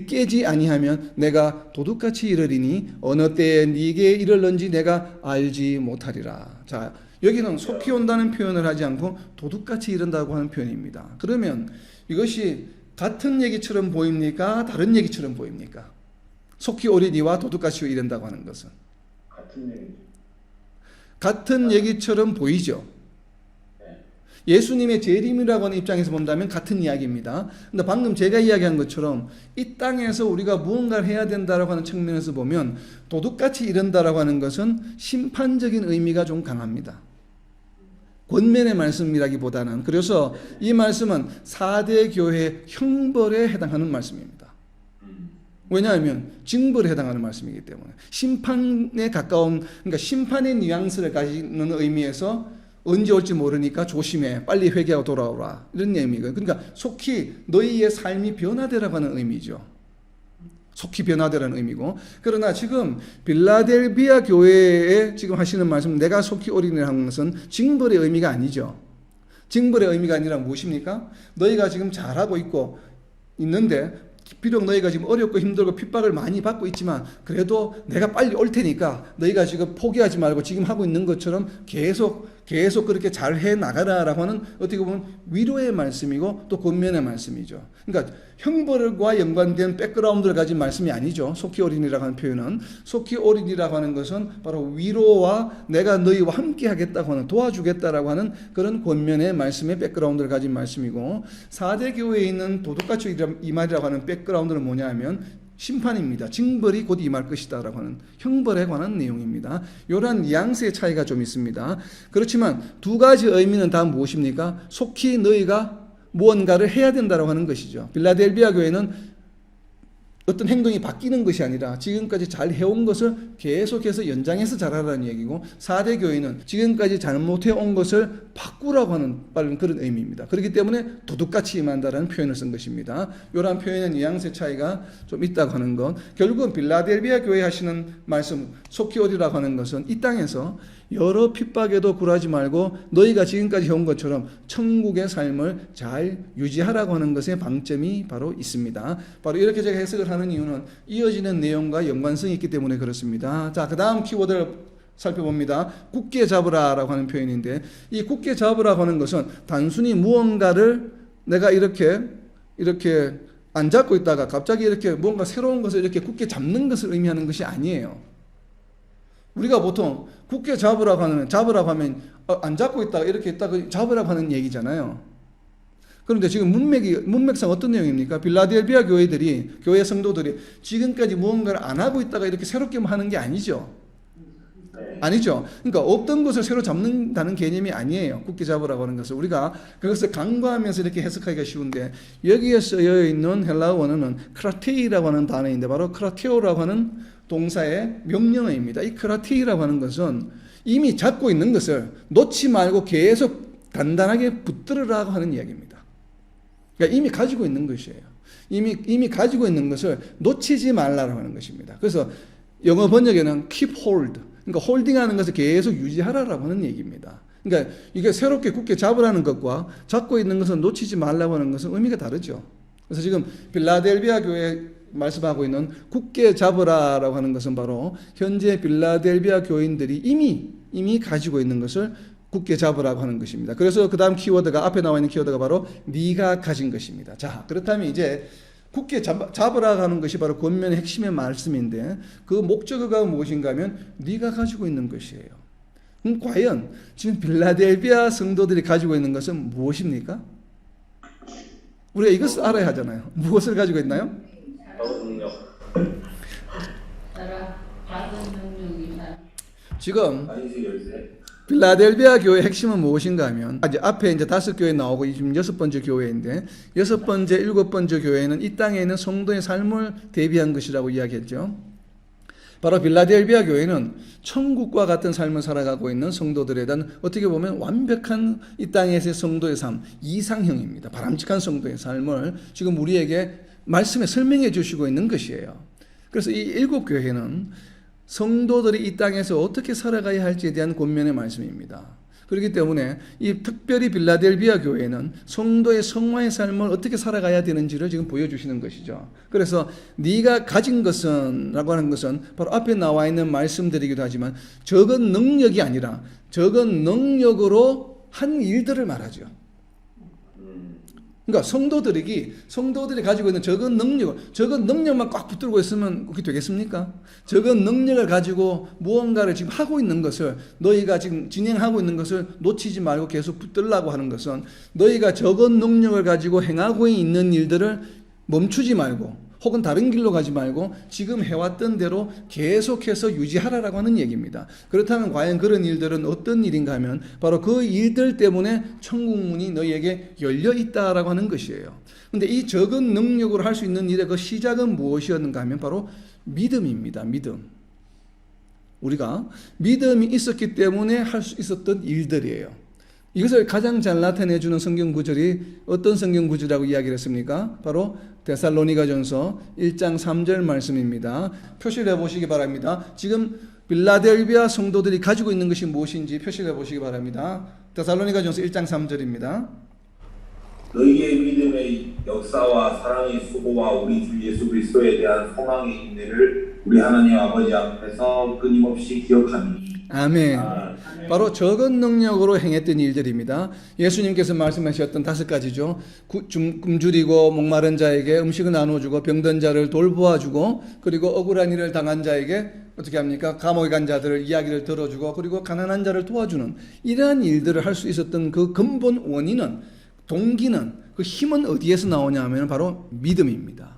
깨지 아니하면 내가 도둑같이 이르리니 어느 때에 네게 이르는지 내가 알지 못하리라. 자, 여기는 속히 온다는 표현을 하지 않고 도둑같이 이른다고 하는 표현입니다. 그러면 이것이 같은 얘기처럼 보입니까? 다른 얘기처럼 보입니까? 속히 어린이와 도둑같이 이른다고 하는 것은 같은 얘기죠. 같은 얘기처럼 보이죠. 예수님의 재림이라고 하는 입장에서 본다면 같은 이야기입니다. 근데 방금 제가 이야기한 것처럼 이 땅에서 우리가 무언가를 해야 된다라고 하는 측면에서 보면 도둑같이 이른다라고 하는 것은 심판적인 의미가 좀 강합니다. 권면의 말씀이라기보다는, 그래서 이 말씀은 4대 교회 형벌에 해당하는 말씀입니다. 왜냐하면 징벌에 해당하는 말씀이기 때문에 심판에 가까운, 그러니까 심판의 뉘앙스를 가지는 의미에서 언제 올지 모르니까 조심해, 빨리 회개하고 돌아오라, 이런 의미거든요. 그러니까 속히 너희의 삶이 변화되라고 하는 의미죠. 속히 변화되라는 의미고, 그러나 지금 빌라델비아 교회에 지금 하시는 말씀, 내가 속히 오리니라 하는 것은 징벌의 의미가 아니죠. 징벌의 의미가 아니라 무엇입니까? 너희가 지금 잘하고 있는데 비록 너희가 지금 어렵고 힘들고 핍박을 많이 받고 있지만 그래도 내가 빨리 올 테니까 너희가 지금 포기하지 말고 지금 하고 있는 것처럼 계속 그렇게 잘 해 나가라라고 하는, 어떻게 보면 위로의 말씀이고 또 권면의 말씀이죠. 그러니까 형벌과 연관된 백그라운드를 가진 말씀이 아니죠. 속히 오리니라고 하는 표현은, 속히 오리니라고 하는 것은 바로 위로와 내가 너희와 함께 하겠다고 하는, 도와주겠다라고 하는 그런 권면의 말씀의 백그라운드를 가진 말씀이고, 4대 교회에 있는 도둑같이 이 말이라고 하는 백그라운드는 뭐냐 하면 심판입니다. 징벌이 곧 임할 것이다 라고 하는 형벌에 관한 내용입니다. 이러한 뉘앙스의 차이가 좀 있습니다. 그렇지만 두 가지 의미는 다 무엇입니까? 속히 너희가 무언가를 해야 된다고 하는 것이죠. 빌라델비아 교회는 어떤 행동이 바뀌는 것이 아니라 지금까지 잘 해온 것을 계속해서 연장해서 잘하라는 얘기고, 4대 교회는 지금까지 잘못해온 것을 바꾸라고 하는 그런 의미입니다. 그렇기 때문에 도둑같이 임한다라는 표현을 쓴 것입니다. 이러한 표현의 뉘앙스의 차이가 좀 있다고 하는 것, 결국은 빌라델비아 교회 하시는 말씀 속히 오리라고 하는 것은 이 땅에서 여러 핍박에도 굴하지 말고 너희가 지금까지 해온 것처럼 천국의 삶을 잘 유지하라고 하는 것에 방점이 바로 있습니다. 바로 이렇게 제가 해석을 하는 이유는 이어지는 내용과 연관성이 있기 때문에 그렇습니다. 자, 그 다음 키워드를 살펴봅니다. 굳게 잡으라라고 하는 표현인데, 이 굳게 잡으라고 하는 것은 단순히 무언가를 내가 이렇게 안 잡고 있다가 갑자기 이렇게 뭔가 새로운 것을 이렇게 굳게 잡는 것을 의미하는 것이 아니에요. 우리가 보통 굳게 잡으라고 하면 안 잡고 있다가 이렇게 있다가 잡으라고 하는 얘기잖아요. 그런데 지금 문맥상 어떤 내용입니까? 빌라델비아 교회 성도들이 지금까지 무언가를 안 하고 있다가 이렇게 새롭게 하는 게 아니죠. 아니죠. 그러니까 없던 것을 새로 잡는다는 개념이 아니에요. 굳게 잡으라고 하는 것을 우리가 그것을 간과하면서 이렇게 해석하기가 쉬운데, 여기에 쓰여 있는 헬라어 원어는 크라테이라고 하는 단어인데 바로 크라테오라고 하는 동사의 명령어입니다. 이 크라테이라고 하는 것은 이미 잡고 있는 것을 놓지 말고 계속 단단하게 붙들으라고 하는 이야기입니다. 그러니까 이미 가지고 있는 것이에요. 이미 가지고 있는 것을 놓치지 말라고 하는 것입니다. 그래서 영어 번역에는 keep hold, 그러니까 홀딩하는 것을 계속 유지하라라고 하는 얘기입니다. 그러니까 이게 새롭게 굳게 잡으라는 것과 잡고 있는 것을 놓치지 말라고 하는 것은 의미가 다르죠. 그래서 지금 빌라델비아 교회 말씀하고 있는 굳게 잡으라라고 하는 것은 바로 현재 빌라델비아 교인들이 이미 가지고 있는 것을 굳게 잡으라고 하는 것입니다. 그래서 그 다음 키워드가, 앞에 나와 있는 키워드가 바로 네가 가진 것입니다. 자, 그렇다면 이제 굳게 잡으라고 하는 것이 바로 권면의 핵심의 말씀인데, 그 목적어가 무엇인가 하면 네가 가지고 있는 것이에요. 그럼 과연 지금 빌라델비아 성도들이 가지고 있는 것은 무엇입니까? 우리가 이것을 알아야 하잖아요. 무엇을 가지고 있나요? 받은 능력이다. 지금 빌라델비아 교회의 핵심은 무엇인가 하면, 앞에 이제 5교회 나오고 지금 6번째 교회인데, 6번째, 7번째 교회는 이 땅에 있는 성도의 삶을 대비한 것이라고 이야기했죠. 바로 빌라델비아 교회는 천국과 같은 삶을 살아가고 있는 성도들에 대한 어떻게 보면 완벽한 이 땅에서의 성도의 삶, 이상형입니다. 바람직한 성도의 삶을 지금 우리에게 말씀에 설명해 주시고 있는 것이에요. 그래서 이 7교회는 성도들이 이 땅에서 어떻게 살아가야 할지에 대한 권면의 말씀입니다. 그렇기 때문에 이 특별히 빌라델비아 교회는 성도의 성화의 삶을 어떻게 살아가야 되는지를 지금 보여주시는 것이죠. 그래서 네가 가진 것은 라고 하는 것은 바로 앞에 나와 있는 말씀들이기도 하지만 적은 능력이 아니라 적은 능력으로 한 일들을 말하죠. 그러니까 성도들이 가지고 있는 적은 능력만 꽉 붙들고 있으면 그게 되겠습니까? 적은 능력을 가지고 무언가를 지금 하고 있는 것을, 너희가 지금 진행하고 있는 것을 놓치지 말고 계속 붙들라고 하는 것은, 너희가 적은 능력을 가지고 행하고 있는 일들을 멈추지 말고, 혹은 다른 길로 가지 말고 지금 해왔던 대로 계속해서 유지하라라고 하는 얘기입니다. 그렇다면 과연 그런 일들은 어떤 일인가 하면 바로 그 일들 때문에 천국 문이 너희에게 열려 있다라고 하는 것이에요. 그런데 이 적은 능력으로 할 수 있는 일의 그 시작은 무엇이었는가 하면 바로 믿음입니다. 믿음. 우리가 믿음이 있었기 때문에 할 수 있었던 일들이에요. 이것을 가장 잘 나타내주는 성경 구절이 어떤 성경 구절이라고 이야기를 했습니까? 바로 데살로니가전서 1장 3절 말씀입니다. 표시를 해보시기 바랍니다. 지금 빌라델비아 성도들이 가지고 있는 것이 무엇인지 표시를 해보시기 바랍니다. 데살로니가전서 1장 3절입니다. 너희의 믿음의 역사와 사랑의 수고와 우리 주 예수 그리스도에 대한 소망의 인내를 우리 하나님 아버지 앞에서 끊임없이 기억하니. 아멘. 바로 적은 능력으로 행했던 일들입니다. 예수님께서 말씀하셨던 5가지죠. 굶주리고 목마른 자에게 음식을 나눠주고 병든 자를 돌보아주고, 그리고 억울한 일을 당한 자에게 어떻게 합니까? 감옥에 간 자들을 이야기를 들어주고, 그리고 가난한 자를 도와주는 이러한 일들을 할 수 있었던 그 근본 원인은, 동기는, 그 힘은 어디에서 나오냐 하면 바로 믿음입니다.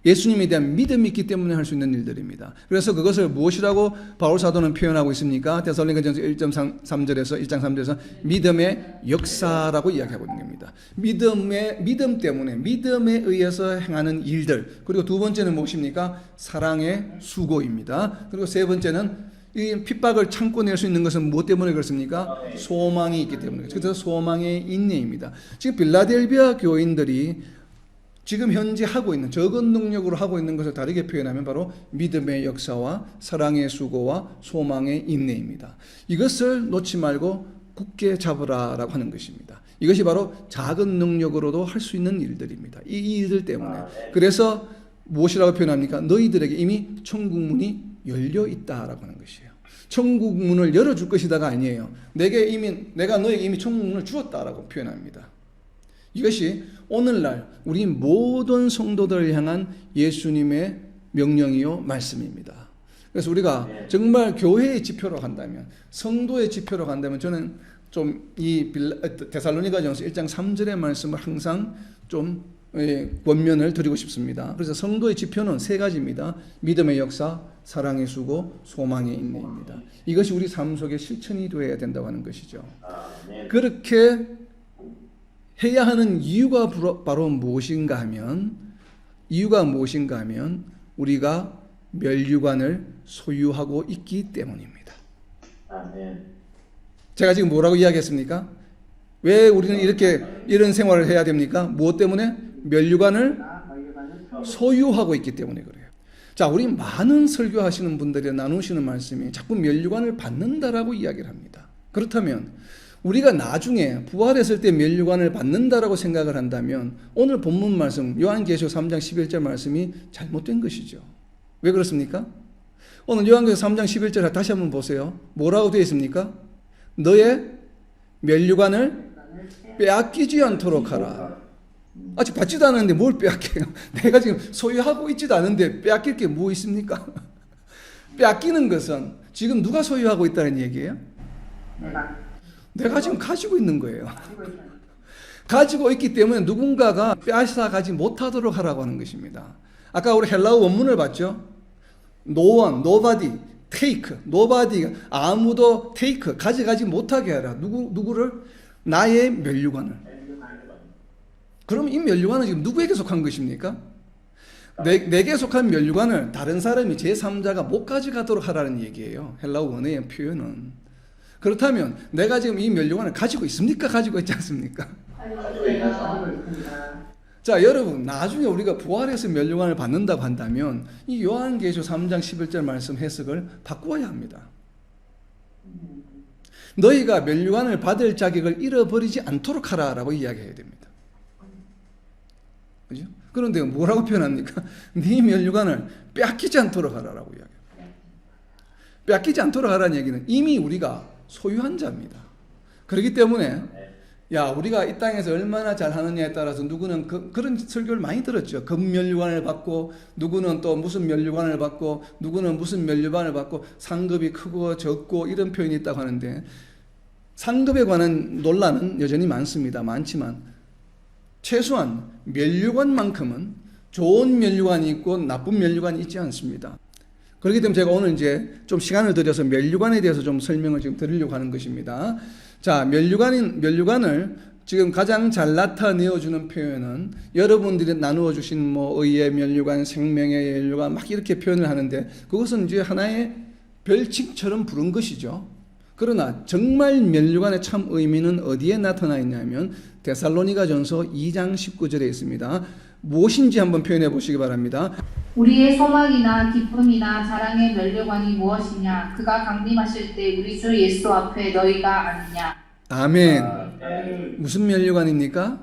예수님에 대한 믿음이 있기 때문에 할 수 있는 일들입니다. 그래서 그것을 무엇이라고 바울 사도는 표현하고 있습니까? 데살로니가전서 1장 3절에서 믿음의 역사라고 이야기하고 있는 겁니다. 믿음 때문에, 믿음에 의해서 행하는 일들. 그리고 두 번째는 무엇입니까? 사랑의 수고입니다. 그리고 세 번째는 이 핍박을 참고 낼 수 있는 것은 무엇 때문에 그렇습니까? 소망이 있기 때문에. 그래서 소망의 인내입니다. 지금 빌라델비아 교인들이 지금 현재 하고 있는, 적은 능력으로 하고 있는 것을 다르게 표현하면 바로 믿음의 역사와 사랑의 수고와 소망의 인내입니다. 이것을 놓지 말고 굳게 잡으라라고 하는 것입니다. 이것이 바로 작은 능력으로도 할 수 있는 일들입니다. 이 일들 때문에. 그래서 무엇이라고 표현합니까? 너희들에게 이미 천국 문이 열려 있다라고 하는 것이에요. 천국 문을 열어줄 것이다가 아니에요. 내가 너에게 이미 천국 문을 주었다라고 표현합니다. 이것이 오늘날 우리 모든 성도들을 향한 예수님의 명령이요 말씀입니다. 그래서 우리가 정말 교회의 지표로 간다면, 성도의 지표로 간다면, 저는 좀 이 데살로니가전서 1장 3절의 말씀을 항상 좀 권면을 드리고 싶습니다. 그래서 성도의 지표는 3가지입니다. 믿음의 역사, 사랑의 수고, 소망의 인내입니다. 이것이 우리 삶 속에 실천이 되어야 된다고 하는 것이죠. 그렇게 해야 하는 이유가 바로 무엇인가 하면 우리가 멸류관을 소유하고 있기 때문입니다. 제가 지금 뭐라고 이야기했습니까? 왜 우리는 이런 생활을 해야 됩니까? 무엇 때문에? 멸류관을 소유하고 있기 때문에 그래요. 자, 우리 많은 설교하시는 분들이 나누시는 말씀이 자꾸 멸류관을 받는다라고 이야기를 합니다. 그렇다면 우리가 나중에 부활했을 때 멸류관을 받는다라고 생각을 한다면 오늘 본문 말씀 요한계시록 3장 11절 말씀이 잘못된 것이죠. 왜 그렇습니까? 오늘 요한계시록 3장 11절 다시 한번 보세요. 뭐라고 되어 있습니까? 너의 멸류관을 빼앗기지 않도록 하라. 아직 받지도 않았는데 뭘 빼앗겨요? 내가 지금 소유하고 있지도 않은데 빼앗길 게 뭐 있습니까? 빼앗기는 것은 지금 누가 소유하고 있다는 얘기예요? 내가 지금 가지고 있는 거예요. 가지고 있기 때문에 누군가가 빼앗아 가지 못하도록 하라고 하는 것입니다. 아까 우리 헬라어 원문을 봤죠? No one, nobody, take. nobody가 아무도 take, 가져가지 못하게 하라. 누구를? 나의 멸류관을. 그럼 이 멸류관은 지금 누구에게 속한 것입니까? 내게 속한 멸류관을 다른 사람이 제3자가 못 가져가도록 하라는 얘기예요. 헬라어 원어의 표현은. 그렇다면 내가 지금 이 멸류관을 가지고 있습니까? 가지고 있지 않습니까? 자, 여러분, 나중에 우리가 부활해서 멸류관을 받는다고 한다면 이 요한계시록 3장 11절 말씀 해석을 바꾸어야 합니다. 너희가 멸류관을 받을 자격을 잃어버리지 않도록 하라라고 이야기해야 됩니다. 그죠? 그런데 뭐라고 표현합니까? 네 멸류관을 빼앗기지 않도록 하라라고 이야기해요. 빼앗기지 않도록 하라는 얘기는 이미 우리가 소유한 자입니다. 그렇기 때문에 야, 우리가 이 땅에서 얼마나 잘하느냐에 따라서 누구는 그런 설교를 많이 들었죠. 금면류관을 받고, 누구는 또 무슨 면류관을 받고, 누구는 무슨 면류관을 받고, 상급이 크고 적고 이런 표현이 있다고 하는데, 상급에 관한 논란은 여전히 많지만 최소한 면류관만큼은 좋은 면류관이 있고 나쁜 면류관이 있지 않습니다. 그렇기 때문에 제가 오늘 이제 좀 시간을 들여서 면류관에 대해서 좀 설명을 지금 드리려고 하는 것입니다. 자, 면류관을 지금 가장 잘 나타내어주는 표현은 여러분들이 나누어 주신 뭐 의의 면류관, 생명의 면류관 막 이렇게 표현을 하는데 그것은 이제 하나의 별칭처럼 부른 것이죠. 그러나 정말 면류관의 참 의미는 어디에 나타나 있냐면 데살로니가전서 2장 19절에 있습니다. 무엇인지 한번 표현해 보시기 바랍니다. 우리의 소망이나 기쁨이나 자랑의 면류관이 무엇이냐? 그가 강림하실 때 우리 주 예수 앞에 너희가 아니냐? 아멘. 무슨 면류관입니까?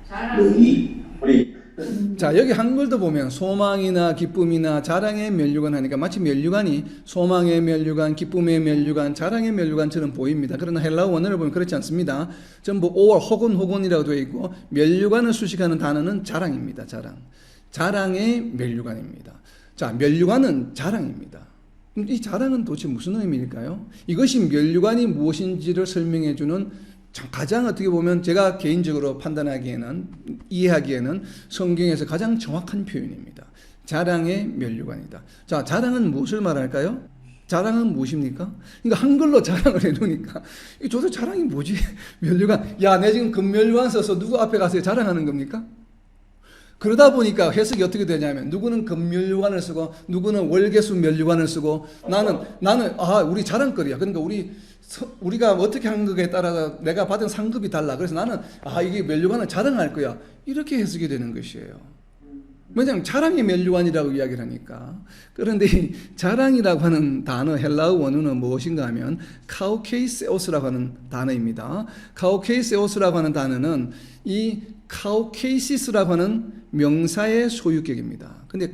자랑. 우리 자, 여기 한글도 보면 소망이나 기쁨이나 자랑의 면류관 하니까 마치 면류관이 소망의 면류관, 기쁨의 면류관, 자랑의 면류관처럼 보입니다. 그러나 헬라어 원어를 보면 그렇지 않습니다. 전부 or 혹은이라고 되어 있고 면류관을 수식하는 단어는 자랑입니다. 자랑의 면류관입니다. 자, 면류관은 자랑입니다. 이 자랑은 도대체 무슨 의미일까요? 이것이 면류관이 무엇인지를 설명해 주는 가장 어떻게 보면 제가 개인적으로 판단하기에는 이해하기에는 성경에서 가장 정확한 표현입니다. 자랑의 면류관이다. 자, 자랑은 무엇을 말할까요? 자랑은 무엇입니까? 그러니까 한글로 자랑을 해놓으니까 이 도대체 자랑이 뭐지? 면류관. 야, 내 지금 금면류관 써서 누구 앞에 가서 자랑하는 겁니까? 그러다 보니까 해석이 어떻게 되냐면 누구는 금면류관을 쓰고 누구는 월계수 면류관을 쓰고 나는 우리 자랑거리야. 그러니까 우리가 어떻게 한 것에 따라서 내가 받은 상급이 달라. 그래서 나는 이게 면류관을 자랑할 거야. 이렇게 해석이 되는 것이에요. 왜냐하면 자랑의 면류관이라고 이야기를 하니까. 그런데 이 자랑이라고 하는 단어 헬라어 원어는 무엇인가 하면 카우케이세오스라고 하는 단어입니다. 카우케이세오스라고 하는 단어는 이 카우케이시스라고 하는 명사의 소유격입니다. 근데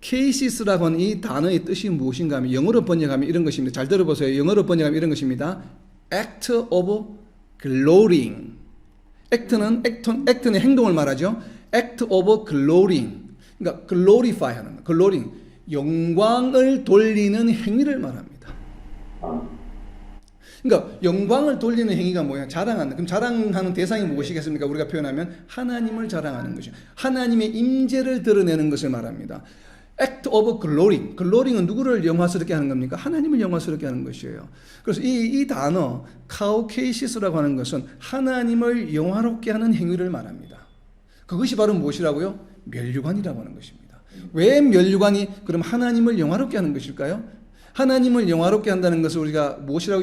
케이시스라고 하는 이 단어의 뜻이 무엇인가 하면 영어로 번역하면 이런 것입니다. 잘 들어보세요. 영어로 번역하면 이런 것입니다. Act of glorying. act는 행동을 말하죠. Act of glorying. 그러니까 glorify 하는 거. glorying. 영광을 돌리는 행위를 말합니다. 그러니까 영광을 돌리는 행위가 뭐야? 자랑하는. 그럼 자랑하는 대상이 무엇이겠습니까? 우리가 표현하면 하나님을 자랑하는 것이죠. 하나님의 임재를 드러내는 것을 말합니다. Act of glorying. glorying은 누구를 영화스럽게 하는 겁니까? 하나님을 영화스럽게 하는 것이에요. 그래서 이 단어 카우케이시스라고 하는 것은 하나님을 영화롭게 하는 행위를 말합니다. 그것이 바로 무엇이라고요? 면류관이라고 하는 것입니다. 왜 면류관이 그럼 하나님을 영화롭게 하는 것일까요? 하나님을 영화롭게 한다는 것을 우리가 무엇으로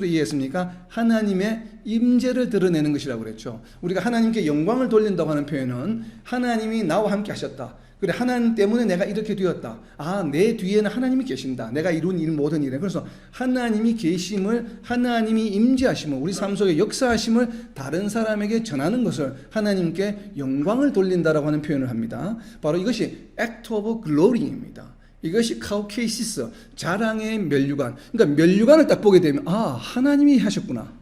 이해했습니까? 하나님의 임재를 드러내는 것이라고 그랬죠. 우리가 하나님께 영광을 돌린다고 하는 표현은 하나님이 나와 함께 하셨다. 그래, 하나님 때문에 내가 이렇게 되었다. 내 뒤에는 하나님이 계신다. 내가 이룬 일 모든 일에. 그래서 하나님이 계심을, 하나님이 임재하심을, 우리 삶 속에 역사하심을 다른 사람에게 전하는 것을 하나님께 영광을 돌린다라고 하는 표현을 합니다. 바로 이것이 act of glory입니다. 이것이 카우케이시스, 자랑의 면류관. 그러니까 면류관을 딱 보게 되면 하나님이 하셨구나.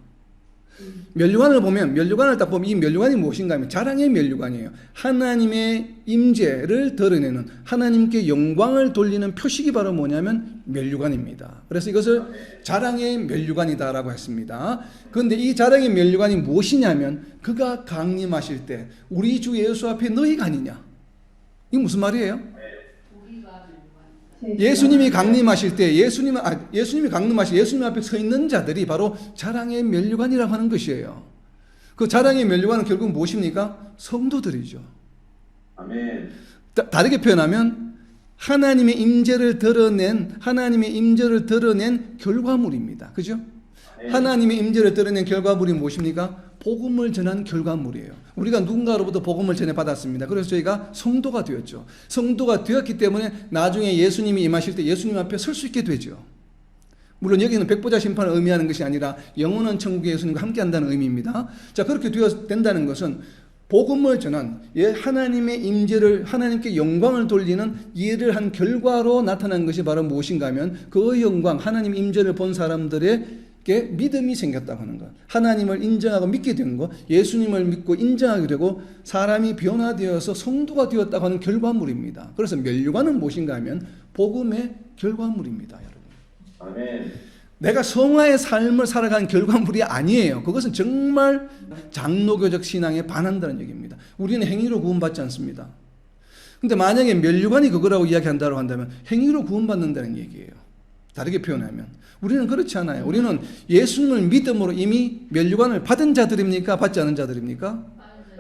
면류관을 딱 보면 이 면류관이 무엇인가 하면 자랑의 면류관이에요. 하나님의 임재를 드러내는, 하나님께 영광을 돌리는 표식이 바로 뭐냐면 면류관입니다. 그래서 이것을 자랑의 면류관이다라고 했습니다. 그런데 이 자랑의 면류관이 무엇이냐면 그가 강림하실 때 우리 주 예수 앞에 너희가 아니냐. 이게 무슨 말이에요? 예수님이 강림하실 때 예수님 앞에 서 있는 자들이 바로 자랑의 면류관이라고 하는 것이에요. 그 자랑의 면류관은 결국 무엇입니까? 성도들이죠. 아멘. 다르게 표현하면 하나님의 임재를 드러낸 결과물입니다. 그죠? 하나님의 임재를 드러낸 결과물이 무엇입니까? 복음을 전한 결과물이에요. 우리가 누군가로부터 복음을 전해 받았습니다. 그래서 저희가 성도가 되었죠. 성도가 되었기 때문에 나중에 예수님이 임하실 때 예수님 앞에 설 수 있게 되죠. 물론 여기는 백보자 심판을 의미하는 것이 아니라 영원한 천국의 예수님과 함께 한다는 의미입니다. 자, 그렇게 된다는 것은 복음을 전한 하나님의 임재를, 하나님께 영광을 돌리는 일을 한 결과로 나타난 것이 바로 무엇인가 하면 그 영광, 하나님 임재를 본 사람들의 믿음이 생겼다고 하는 것. 하나님을 인정하고 믿게 된 것. 예수님을 믿고 인정하게 되고 사람이 변화되어서 성도가 되었다고 하는 결과물입니다. 그래서 면류관은 무엇인가 하면 복음의 결과물입니다. 여러분. 아멘. 내가 성화의 삶을 살아가는 결과물이 아니에요. 그것은 정말 장로교적 신앙에 반한다는 얘기입니다. 우리는 행위로 구원받지 않습니다. 근데 만약에 면류관이 그거라고 이야기한다고 한다면 행위로 구원받는다는 얘기예요. 다르게 표현하면 우리는 그렇지 않아요. 우리는 예수님을 믿음으로 이미 면류관을 받은 자들입니까? 받지 않은 자들입니까?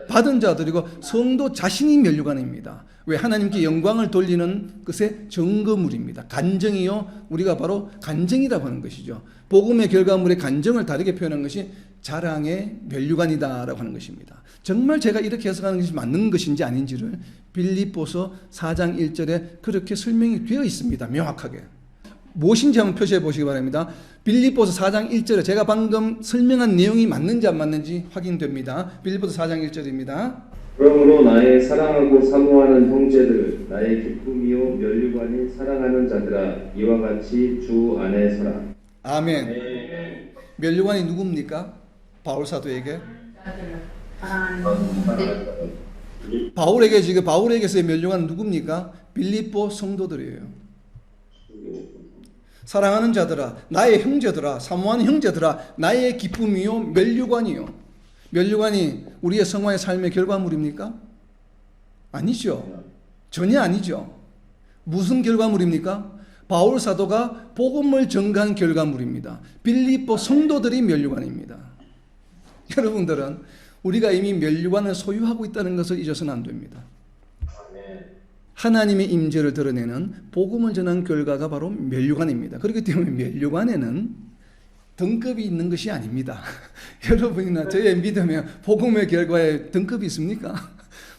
받은 자들이고 성도 자신이 면류관입니다. 왜? 하나님께 영광을 돌리는 것의 증거물입니다. 간증이요. 우리가 바로 간증이라고 하는 것이죠. 복음의 결과물의 간증을 다르게 표현한 것이 자랑의 면류관이다라고 하는 것입니다. 정말 제가 이렇게 해석하는 것이 맞는 것인지 아닌지를 빌립보서 4장 1절에 그렇게 설명이 되어 있습니다. 명확하게. 무엇인지 한번 표시해 보시기 바랍니다. 빌립보서 4장 1절에 제가 방금 설명한 내용이 맞는지 안 맞는지 확인됩니다. 빌립보서 4장 1절입니다. 그러므로 나의 사랑하고 사모하는 형제들, 나의 기쁨이요 면류관이 사랑하는 자들아, 이와 같이 주 안에 서라. 아멘. 네. 면류관이 누굽니까? 바울 사도에게. 바울에게서의 면류관은 누굽니까? 빌립보 성도들이에요. 사랑하는 자들아, 나의 형제들아, 사모하는 형제들아, 나의 기쁨이요 면류관이요. 면류관이 우리의 성화의 삶의 결과물입니까? 아니죠. 전혀 아니죠. 무슨 결과물입니까? 바울 사도가 복음을 전가한 결과물입니다. 빌립보 성도들이 면류관입니다. 여러분들은 우리가 이미 면류관을 소유하고 있다는 것을 잊어서는 안 됩니다. 하나님의 임재를 드러내는 복음을 전한 결과가 바로 면류관입니다. 그렇기 때문에 면류관에는 등급이 있는 것이 아닙니다. 여러분이나 저의 믿음에 복음의 결과에 등급이 있습니까?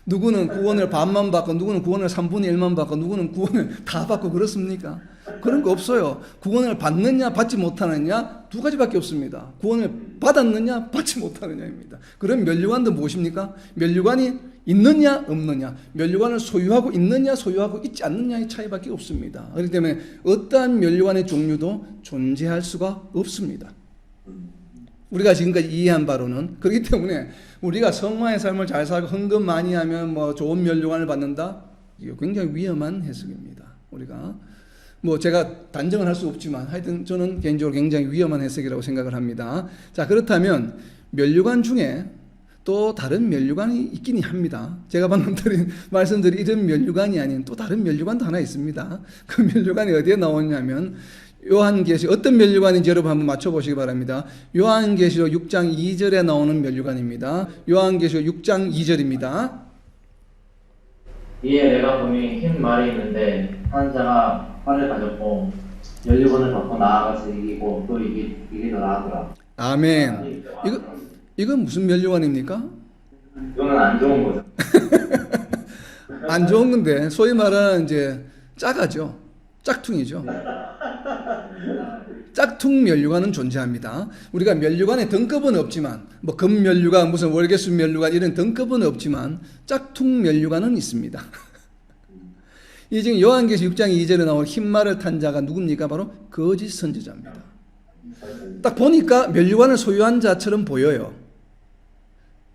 누구는 구원을 반만 받고 누구는 구원을 3분의 1만 받고 누구는 구원을 다 받고 그렇습니까? 그런 거 없어요. 구원을 받느냐 받지 못하느냐 두 가지밖에 없습니다. 구원을 받았느냐 받지 못하느냐입니다. 그럼 면류관도 무엇입니까? 면류관이 있느냐 없느냐, 면류관을 소유하고 있느냐 소유하고 있지 않느냐의 차이밖에 없습니다. 그렇기 때문에 어떠한 면류관의 종류도 존재할 수가 없습니다. 우리가 지금까지 이해한 바로는. 그렇기 때문에 우리가 성화의 삶을 잘 살고 헌금 많이 하면 뭐 좋은 면류관을 받는다? 이거 굉장히 위험한 해석입니다. 우리가 제가 단정을 할 수 없지만 하여튼 저는 개인적으로 굉장히 위험한 해석이라고 생각을 합니다. 자, 그렇다면 면류관 중에 또 다른 면류관이 있긴 합니다. 제가 방금 말씀드린 이런 면류관이 아닌 또 다른 면류관도 하나 있습니다. 그 면류관이 어디에 나오냐면 요한계시, 어떤 면류관인지 여러분 한번 맞춰보시기 바랍니다. 요한계시록 6장 2절에 나오는 면류관입니다. 요한계시록 6장 2절입니다. 이에 내가 보니 흰 말이 있는데 한 자가 활을 가졌고 면류관을 받고 나아가서 이기고 또 이기더라 하더라. 아멘. 이건 무슨 면류관입니까? 이거는 안 좋은 거죠. 안 좋은 건데 소위 말하는 이제 짜가죠. 짝퉁이죠. 짝퉁 면류관은 존재합니다. 우리가 면류관의 등급은 없지만 금 면류관, 무슨 월계수 면류관 이런 등급은 없지만 짝퉁 면류관은 있습니다. 이 지금 요한계시 6장 2절에 나온 흰말을 탄 자가 누굽니까? 바로 거짓 선지자입니다. 딱 보니까 면류관을 소유한 자처럼 보여요.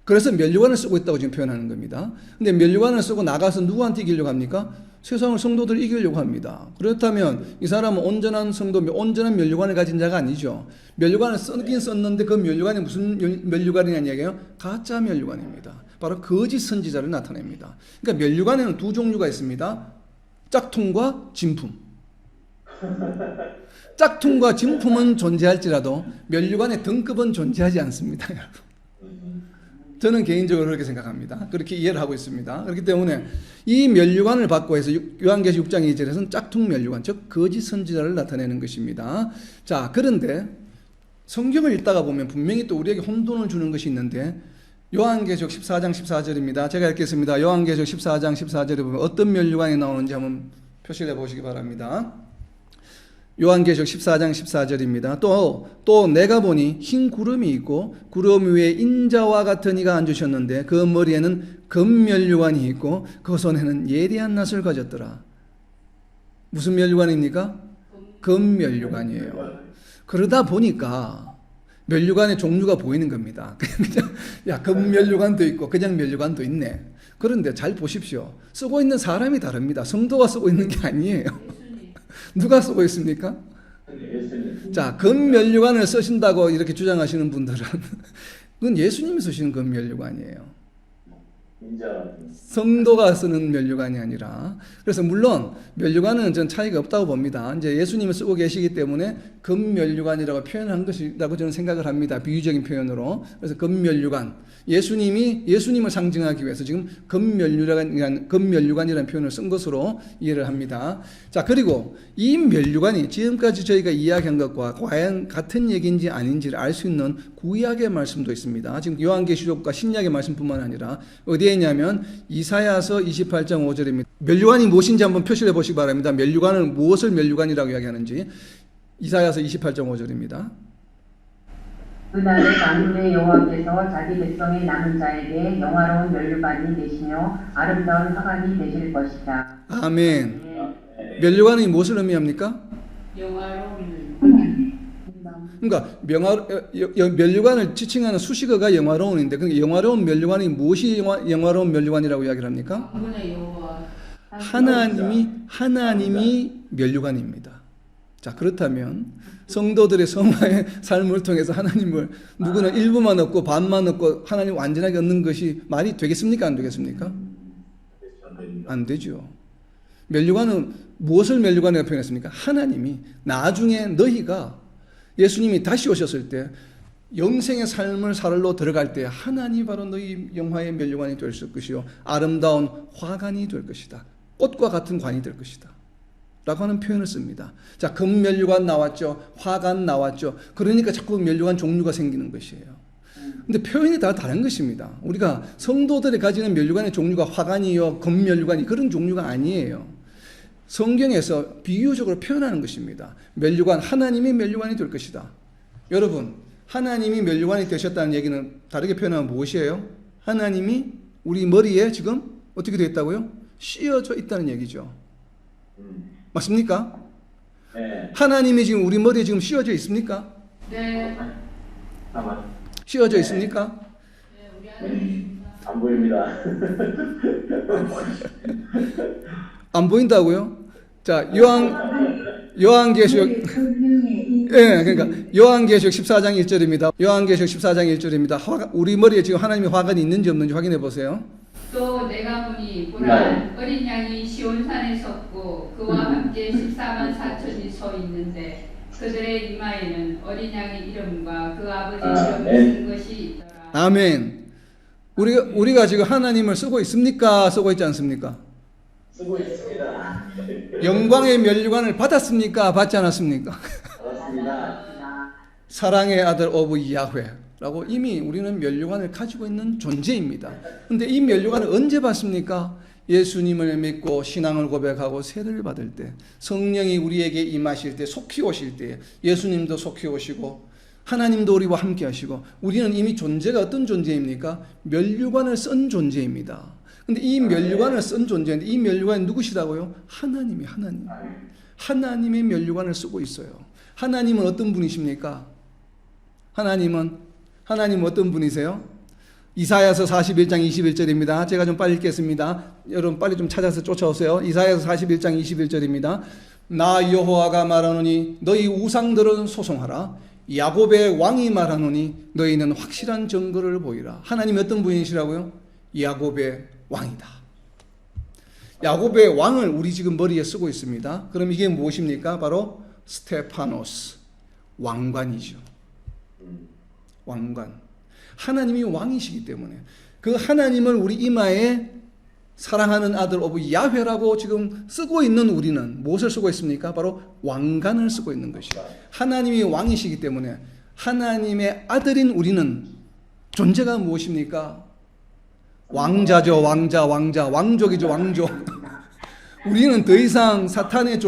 그래서 면류관을 쓰고 있다고 지금 표현하는 겁니다. 근데 면류관을 쓰고 나가서 누구한테 이기려고 합니까? 세상을 성도들을 이기려고 합니다. 그렇다면 이 사람은 온전한 성도, 온전한 면류관을 가진 자가 아니죠. 면류관을 쓰긴 썼는데 그 면류관이 무슨 면류관이냐는 얘기예요? 가짜 면류관입니다. 바로 거짓 선지자를 나타냅니다. 그러니까 면류관에는 두 종류가 있습니다. 짝퉁과 진품. 짝퉁과 진품은 존재할지라도 면류관의 등급은 존재하지 않습니다. 여러분. 저는 개인적으로 그렇게 생각합니다. 그렇게 이해를 하고 있습니다. 그렇기 때문에 이 면류관을 받고 해서 요한계시 6장 2절에서는 짝퉁 면류관, 즉 거짓 선지자를 나타내는 것입니다. 자, 그런데 성경을 읽다가 보면 분명히 또 우리에게 혼돈을 주는 것이 있는데 요한계시록 14장 14절입니다. 제가 읽겠습니다. 요한계시록 14장 14절에 보면 어떤 면류관이 나오는지 한번 표시를 해보시기 바랍니다. 요한계시록 14장 14절입니다. 또 내가 보니 흰 구름이 있고 구름 위에 인자와 같은 이가 앉으셨는데 그 머리에는 금면류관이 있고 그 손에는 예리한 낫을 가졌더라. 무슨 면류관입니까? 금면류관이에요. 그러다 보니까 면류관의 종류가 보이는 겁니다. 그냥 야, 금면류관도 있고 그냥 면류관도 있네. 그런데 잘 보십시오. 쓰고 있는 사람이 다릅니다. 성도가 쓰고 있는 게 아니에요. 누가 쓰고 있습니까? 자, 금면류관을 쓰신다고 이렇게 주장하시는 분들은 그건 예수님이 쓰시는 금면류관이에요. 성도가 쓰는 면류관이 아니라. 그래서 물론 면류관은 전 차이가 없다고 봅니다. 이제 예수님을 쓰고 계시기 때문에 금면류관이라고 표현한 것이라고 저는 생각을 합니다. 비유적인 표현으로. 그래서 금면류관, 예수님을 상징하기 위해서 지금 금면류관이라는 표현을 쓴 것으로 이해를 합니다. 자, 그리고 이 면류관이 지금까지 저희가 이야기한 것과 과연 같은 얘기인지 아닌지를 알 수 있는 구약의 말씀도 있습니다. 지금 요한계시록과 신약의 말씀뿐만 아니라 어디에 있냐면 이사야서 28장 5절입니다. 면류관이 무엇인지 한번 표시해 보시기 바랍니다. 면류관은 무엇을 면류관이라고 이야기하는지. 이사야서 28장 5절입니다. 그날에 만군의 여호와께서 자기 백성의 남은 자에게 영화로운 면류관이 되시며 아름다운 화관이 되실 것이다. 아멘. 면류관이 무엇을 의미합니까? 그러니까 면류관을 지칭하는 수식어가 영화로운인데, 그러니까 영화로운 면류관이 무엇이 영화로운 면류관이라고 이야기를 합니까? 하나님이 면류관입니다. 자, 그렇다면 성도들의 성화의 삶을 통해서 하나님을 누구는 일부만 얻고 반만 얻고 하나님 완전하게 얻는 것이 말이 되겠습니까? 안 되겠습니까? 안 되죠. 면류관은 무엇을 면류관이라고 표현했습니까? 하나님이 나중에 너희가 예수님이 다시 오셨을 때 영생의 삶을 살러 들어갈 때 하나님이 바로 너희 영화의 면류관이 될 것이요 아름다운 화관이 될 것이다. 꽃과 같은 관이 될 것이다 라고 하는 표현을 씁니다. 자, 금면류관 나왔죠. 화관 나왔죠. 그러니까 자꾸 면류관 종류가 생기는 것이에요. 근데 표현이 다 다른 것입니다. 우리가 성도들이 가지는 면류관의 종류가 화관이요 금면류관이 그런 종류가 아니에요. 성경에서 비유적으로 표현하는 것입니다. 면류관, 하나님이 면류관이 될 것이다. 여러분, 하나님이 면류관이 되셨다는 얘기는 다르게 표현하면 무엇이에요? 하나님이 우리 머리에 지금 어떻게 되어 있다고요? 씌어져 있다는 얘기죠. 맞습니까? 네. 하나님이 지금 우리 머리에 지금 씌어져 있습니까? 네. 씌어져 있습니까? 안 보입니다. 안 보인다고요? 자, 요한계시록 예, 그러니까 요한계시록 14장 1절입니다. 요한계시록 14장 1절입니다. 우리 머리에 지금 하나님의 화관이 있는지 없는지 확인해 보세요. 또 내가 보니 보라 어린 양이 시온산에 섰고 그와 함께 14만 4천이 서 있는데 그들의 이마에는 어린 양의 이름과 그 아버지 이름을 쓴 것이 있더라. 아멘. 우리가 지금 하나님을 쓰고 있습니까? 쓰고 있지 않습니까? 쓰고 있습니다. 영광의 면류관을 받았습니까? 받지 않았습니까? 그렇습니다. 사랑의 아들 오브 야훼라고 이미 우리는 면류관을 가지고 있는 존재입니다. 근데 이 면류관을 언제 받습니까? 예수님을 믿고 신앙을 고백하고 세례를 받을 때, 성령이 우리에게 임하실 때, 속히 오실 때, 예수님도 속히 오시고 하나님도 우리와 함께 하시고 우리는 이미 존재가 어떤 존재입니까? 면류관을 쓴 존재입니다. 근데 이 면류관을 쓴 존재인데 이 면류관이 누구시다고요? 하나님의 면류관을 쓰고 있어요. 하나님은 어떤 분이십니까? 하나님은 어떤 분이세요? 이사야서 41장 21절입니다. 제가 좀 빨리 읽겠습니다. 여러분 빨리 좀 찾아서 쫓아오세요. 이사야서 41장 21절입니다. 나 여호와가 말하노니 너희 우상들은 소송하라. 야곱의 왕이 말하노니 너희는 확실한 증거를 보이라. 하나님이 어떤 분이시라고요? 야곱의 왕이다. 야곱의 왕을 우리 지금 머리에 쓰고 있습니다. 그럼 이게 무엇입니까? 바로 스테파노스, 왕관이죠. 왕관. 하나님이 왕이시기 때문에 그 하나님을 우리 이마에 사랑하는 아들 오브 야훼라고 지금 쓰고 있는 우리는 무엇을 쓰고 있습니까? 바로 왕관을 쓰고 있는 것이에요. 하나님이 왕이시기 때문에 하나님의 아들인 우리는 존재가 무엇입니까? 왕자죠. 왕족이죠. 왕족. 우리는 더 이상 사탄의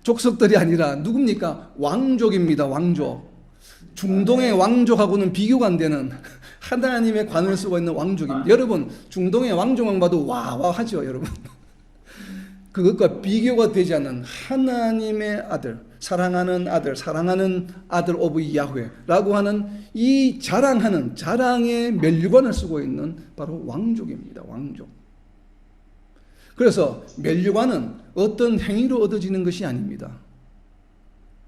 족속들이 아니라 누굽니까? 왕족입니다. 왕족. 중동의 왕족하고는 비교가 안 되는 하나님의 관을 쓰고 있는 왕족입니다. 여러분, 중동의 왕족만 봐도 와와 하죠, 여러분. 그것과 비교가 되지 않는 하나님의 아들, 사랑하는 아들 오브 야훼라고 하는 이 자랑의 면류관을 쓰고 있는 바로 왕족입니다. 왕족. 그래서 면류관은 어떤 행위로 얻어지는 것이 아닙니다.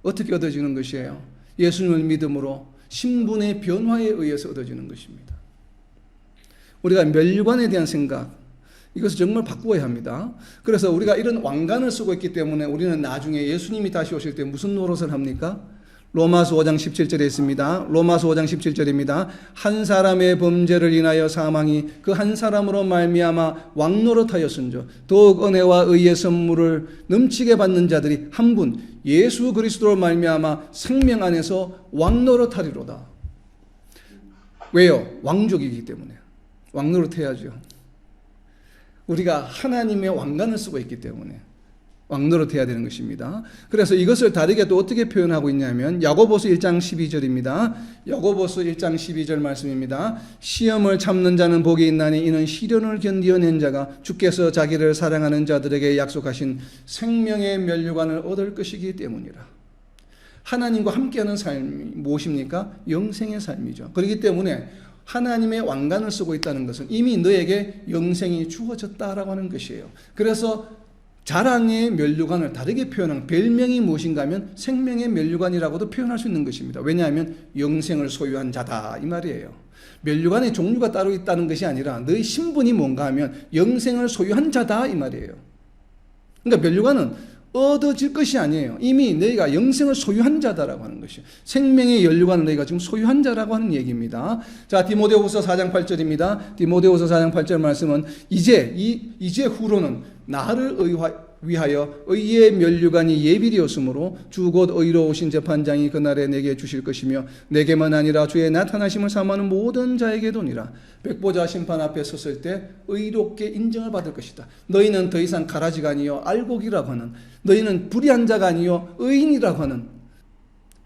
어떻게 얻어지는 것이에요? 예수님을 믿음으로 신분의 변화에 의해서 얻어지는 것입니다. 우리가 면류관에 대한 생각, 이것을 정말 바꾸어야 합니다. 그래서 우리가 이런 왕관을 쓰고 있기 때문에 우리는 나중에 예수님이 다시 오실 때 무슨 노릇을 합니까? 로마서 5장 17절에 있습니다. 로마서 5장 17절입니다. 한 사람의 범죄를 인하여 사망이 그 한 사람으로 말미암아 왕노릇하였은즉 더욱 은혜와 의의 선물을 넘치게 받는 자들이 한 분 예수 그리스도로 말미암아 생명 안에서 왕노릇하리로다. 왜요? 왕족이기 때문에. 왕노릇해야죠. 우리가 하나님의 왕관을 쓰고 있기 때문에 왕노릇해야 되는 것입니다. 그래서 이것을 다르게 또 어떻게 표현하고 있냐면 야고보서 1장 12절입니다. 야고보서 1장 12절 말씀입니다. 시험을 참는 자는 복이 있나니 이는 시련을 견디어낸 자가 주께서 자기를 사랑하는 자들에게 약속하신 생명의 면류관을 얻을 것이기 때문이라. 하나님과 함께하는 삶이 무엇입니까? 영생의 삶이죠. 그렇기 때문에 하나님의 왕관을 쓰고 있다는 것은 이미 너에게 영생이 주어졌다라고 하는 것이에요. 그래서 자랑의 면류관을 다르게 표현한 별명이 무엇인가 하면 생명의 면류관이라고도 표현할 수 있는 것입니다. 왜냐하면 영생을 소유한 자다 이 말이에요. 면류관의 종류가 따로 있다는 것이 아니라 너의 신분이 뭔가 하면 영생을 소유한 자다 이 말이에요. 그러니까 면류관은 얻어질 것이 아니에요. 이미 너희가 영생을 소유한 자다라고 하는 것이에요. 생명의 면류관을 너희가 지금 소유한 자라고 하는 얘기입니다. 자, 디모데후서 4장 8절입니다. 디모데후서 4장 8절 말씀은 이제 후로는 나를 위하여 의의 면류관이 예비되었으므로 주 곧 의로우신 재판장이 그날에 내게 주실 것이며 내게만 아니라 주의 나타나심을 사모하는 모든 자에게도니라. 백보자 심판 앞에 섰을 때 의롭게 인정을 받을 것이다. 너희는 더 이상 가라지가 아니요 알곡이라고 하는, 너희는 불의한 자가 아니요 의인이라고 하는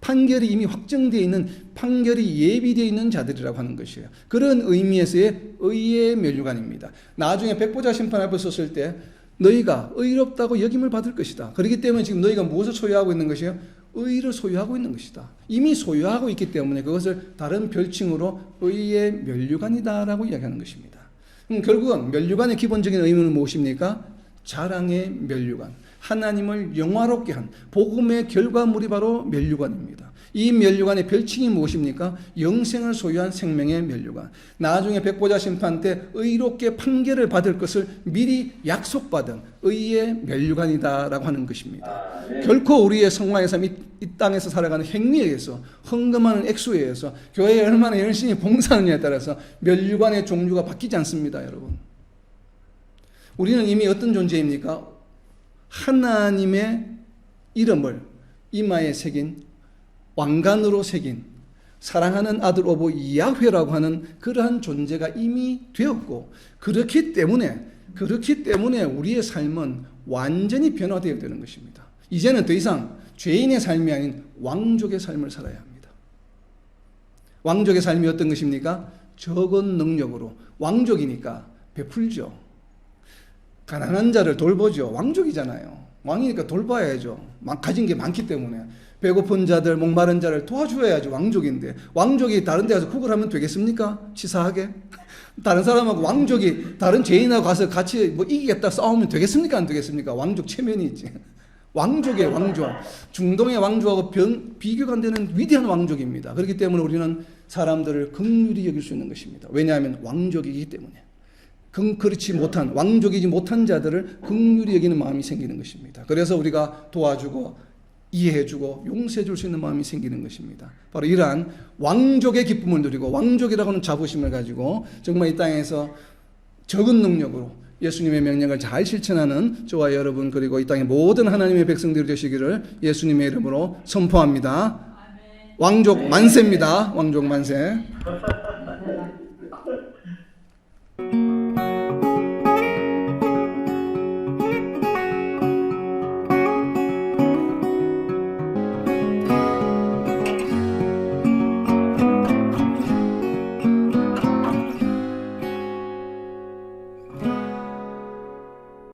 판결이 이미 확정되어 있는, 판결이 예비되어 있는 자들이라고 하는 것이에요. 그런 의미에서의 의의 면류관입니다. 나중에 백보자 심판 앞에 섰을 때 너희가 의롭다고 여김을 받을 것이다. 그렇기 때문에 지금 너희가 무엇을 소유하고 있는 것이에요? 의를 소유하고 있는 것이다. 이미 소유하고 있기 때문에 그것을 다른 별칭으로 의의 면류관이다라고 이야기하는 것입니다. 결국은 면류관의 기본적인 의미는 무엇입니까? 자랑의 면류관, 하나님을 영화롭게 한 복음의 결과물이 바로 면류관입니다. 이 면류관의 별칭이 무엇입니까? 영생을 소유한 생명의 면류관. 나중에 백보자 심판 때 의롭게 판결을 받을 것을 미리 약속받은 의의 면류관이다라고 하는 것입니다. 결코 우리의 성화의 삶, 이 땅에서 살아가는 행위에 의해서, 헌금하는 액수에 의해서, 교회에 얼마나 열심히 봉사하느냐에 따라서 면류관의 종류가 바뀌지 않습니다, 여러분. 우리는 이미 어떤 존재입니까? 하나님의 이름을 이마에 새긴, 왕관으로 새긴 사랑하는 아들 오브 야훼라고 하는 그러한 존재가 이미 되었고, 그렇기 때문에 우리의 삶은 완전히 변화되어야 되는 것입니다. 이제는 더 이상 죄인의 삶이 아닌 왕족의 삶을 살아야 합니다. 왕족의 삶이 어떤 것입니까? 적은 능력으로, 왕족이니까 베풀죠. 가난한 자를 돌보죠. 왕족이잖아요. 왕이니까 돌봐야죠. 가진 게 많기 때문에. 배고픈 자들, 목마른 자를 도와줘야지. 왕족인데 왕족이 다른 데 가서 쿡을 하면 되겠습니까? 치사하게? 다른 사람하고 왕족이 다른 죄인하고 가서 같이 뭐 이기겠다 싸우면 되겠습니까? 안 되겠습니까? 왕족 체면이 있지. 왕족의 왕족, 중동의 왕족하고 비교가 안 되는 위대한 왕족입니다. 그렇기 때문에 우리는 사람들을 긍휼히 여길 수 있는 것입니다. 왜냐하면 왕족이기 때문에. 그렇지 못한, 왕족이지 못한 자들을 긍휼히 여기는 마음이 생기는 것입니다. 그래서 우리가 도와주고 이해해주고 용서해줄 수 있는 마음이 생기는 것입니다. 바로 이러한 왕족의 기쁨을 누리고 왕족이라고 하는 자부심을 가지고 정말 이 땅에서 적은 능력으로 예수님의 명령을 잘 실천하는 저와 여러분, 그리고 이 땅의 모든 하나님의 백성들이 되시기를 예수님의 이름으로 선포합니다. 왕족 만세입니다. 왕족 만세.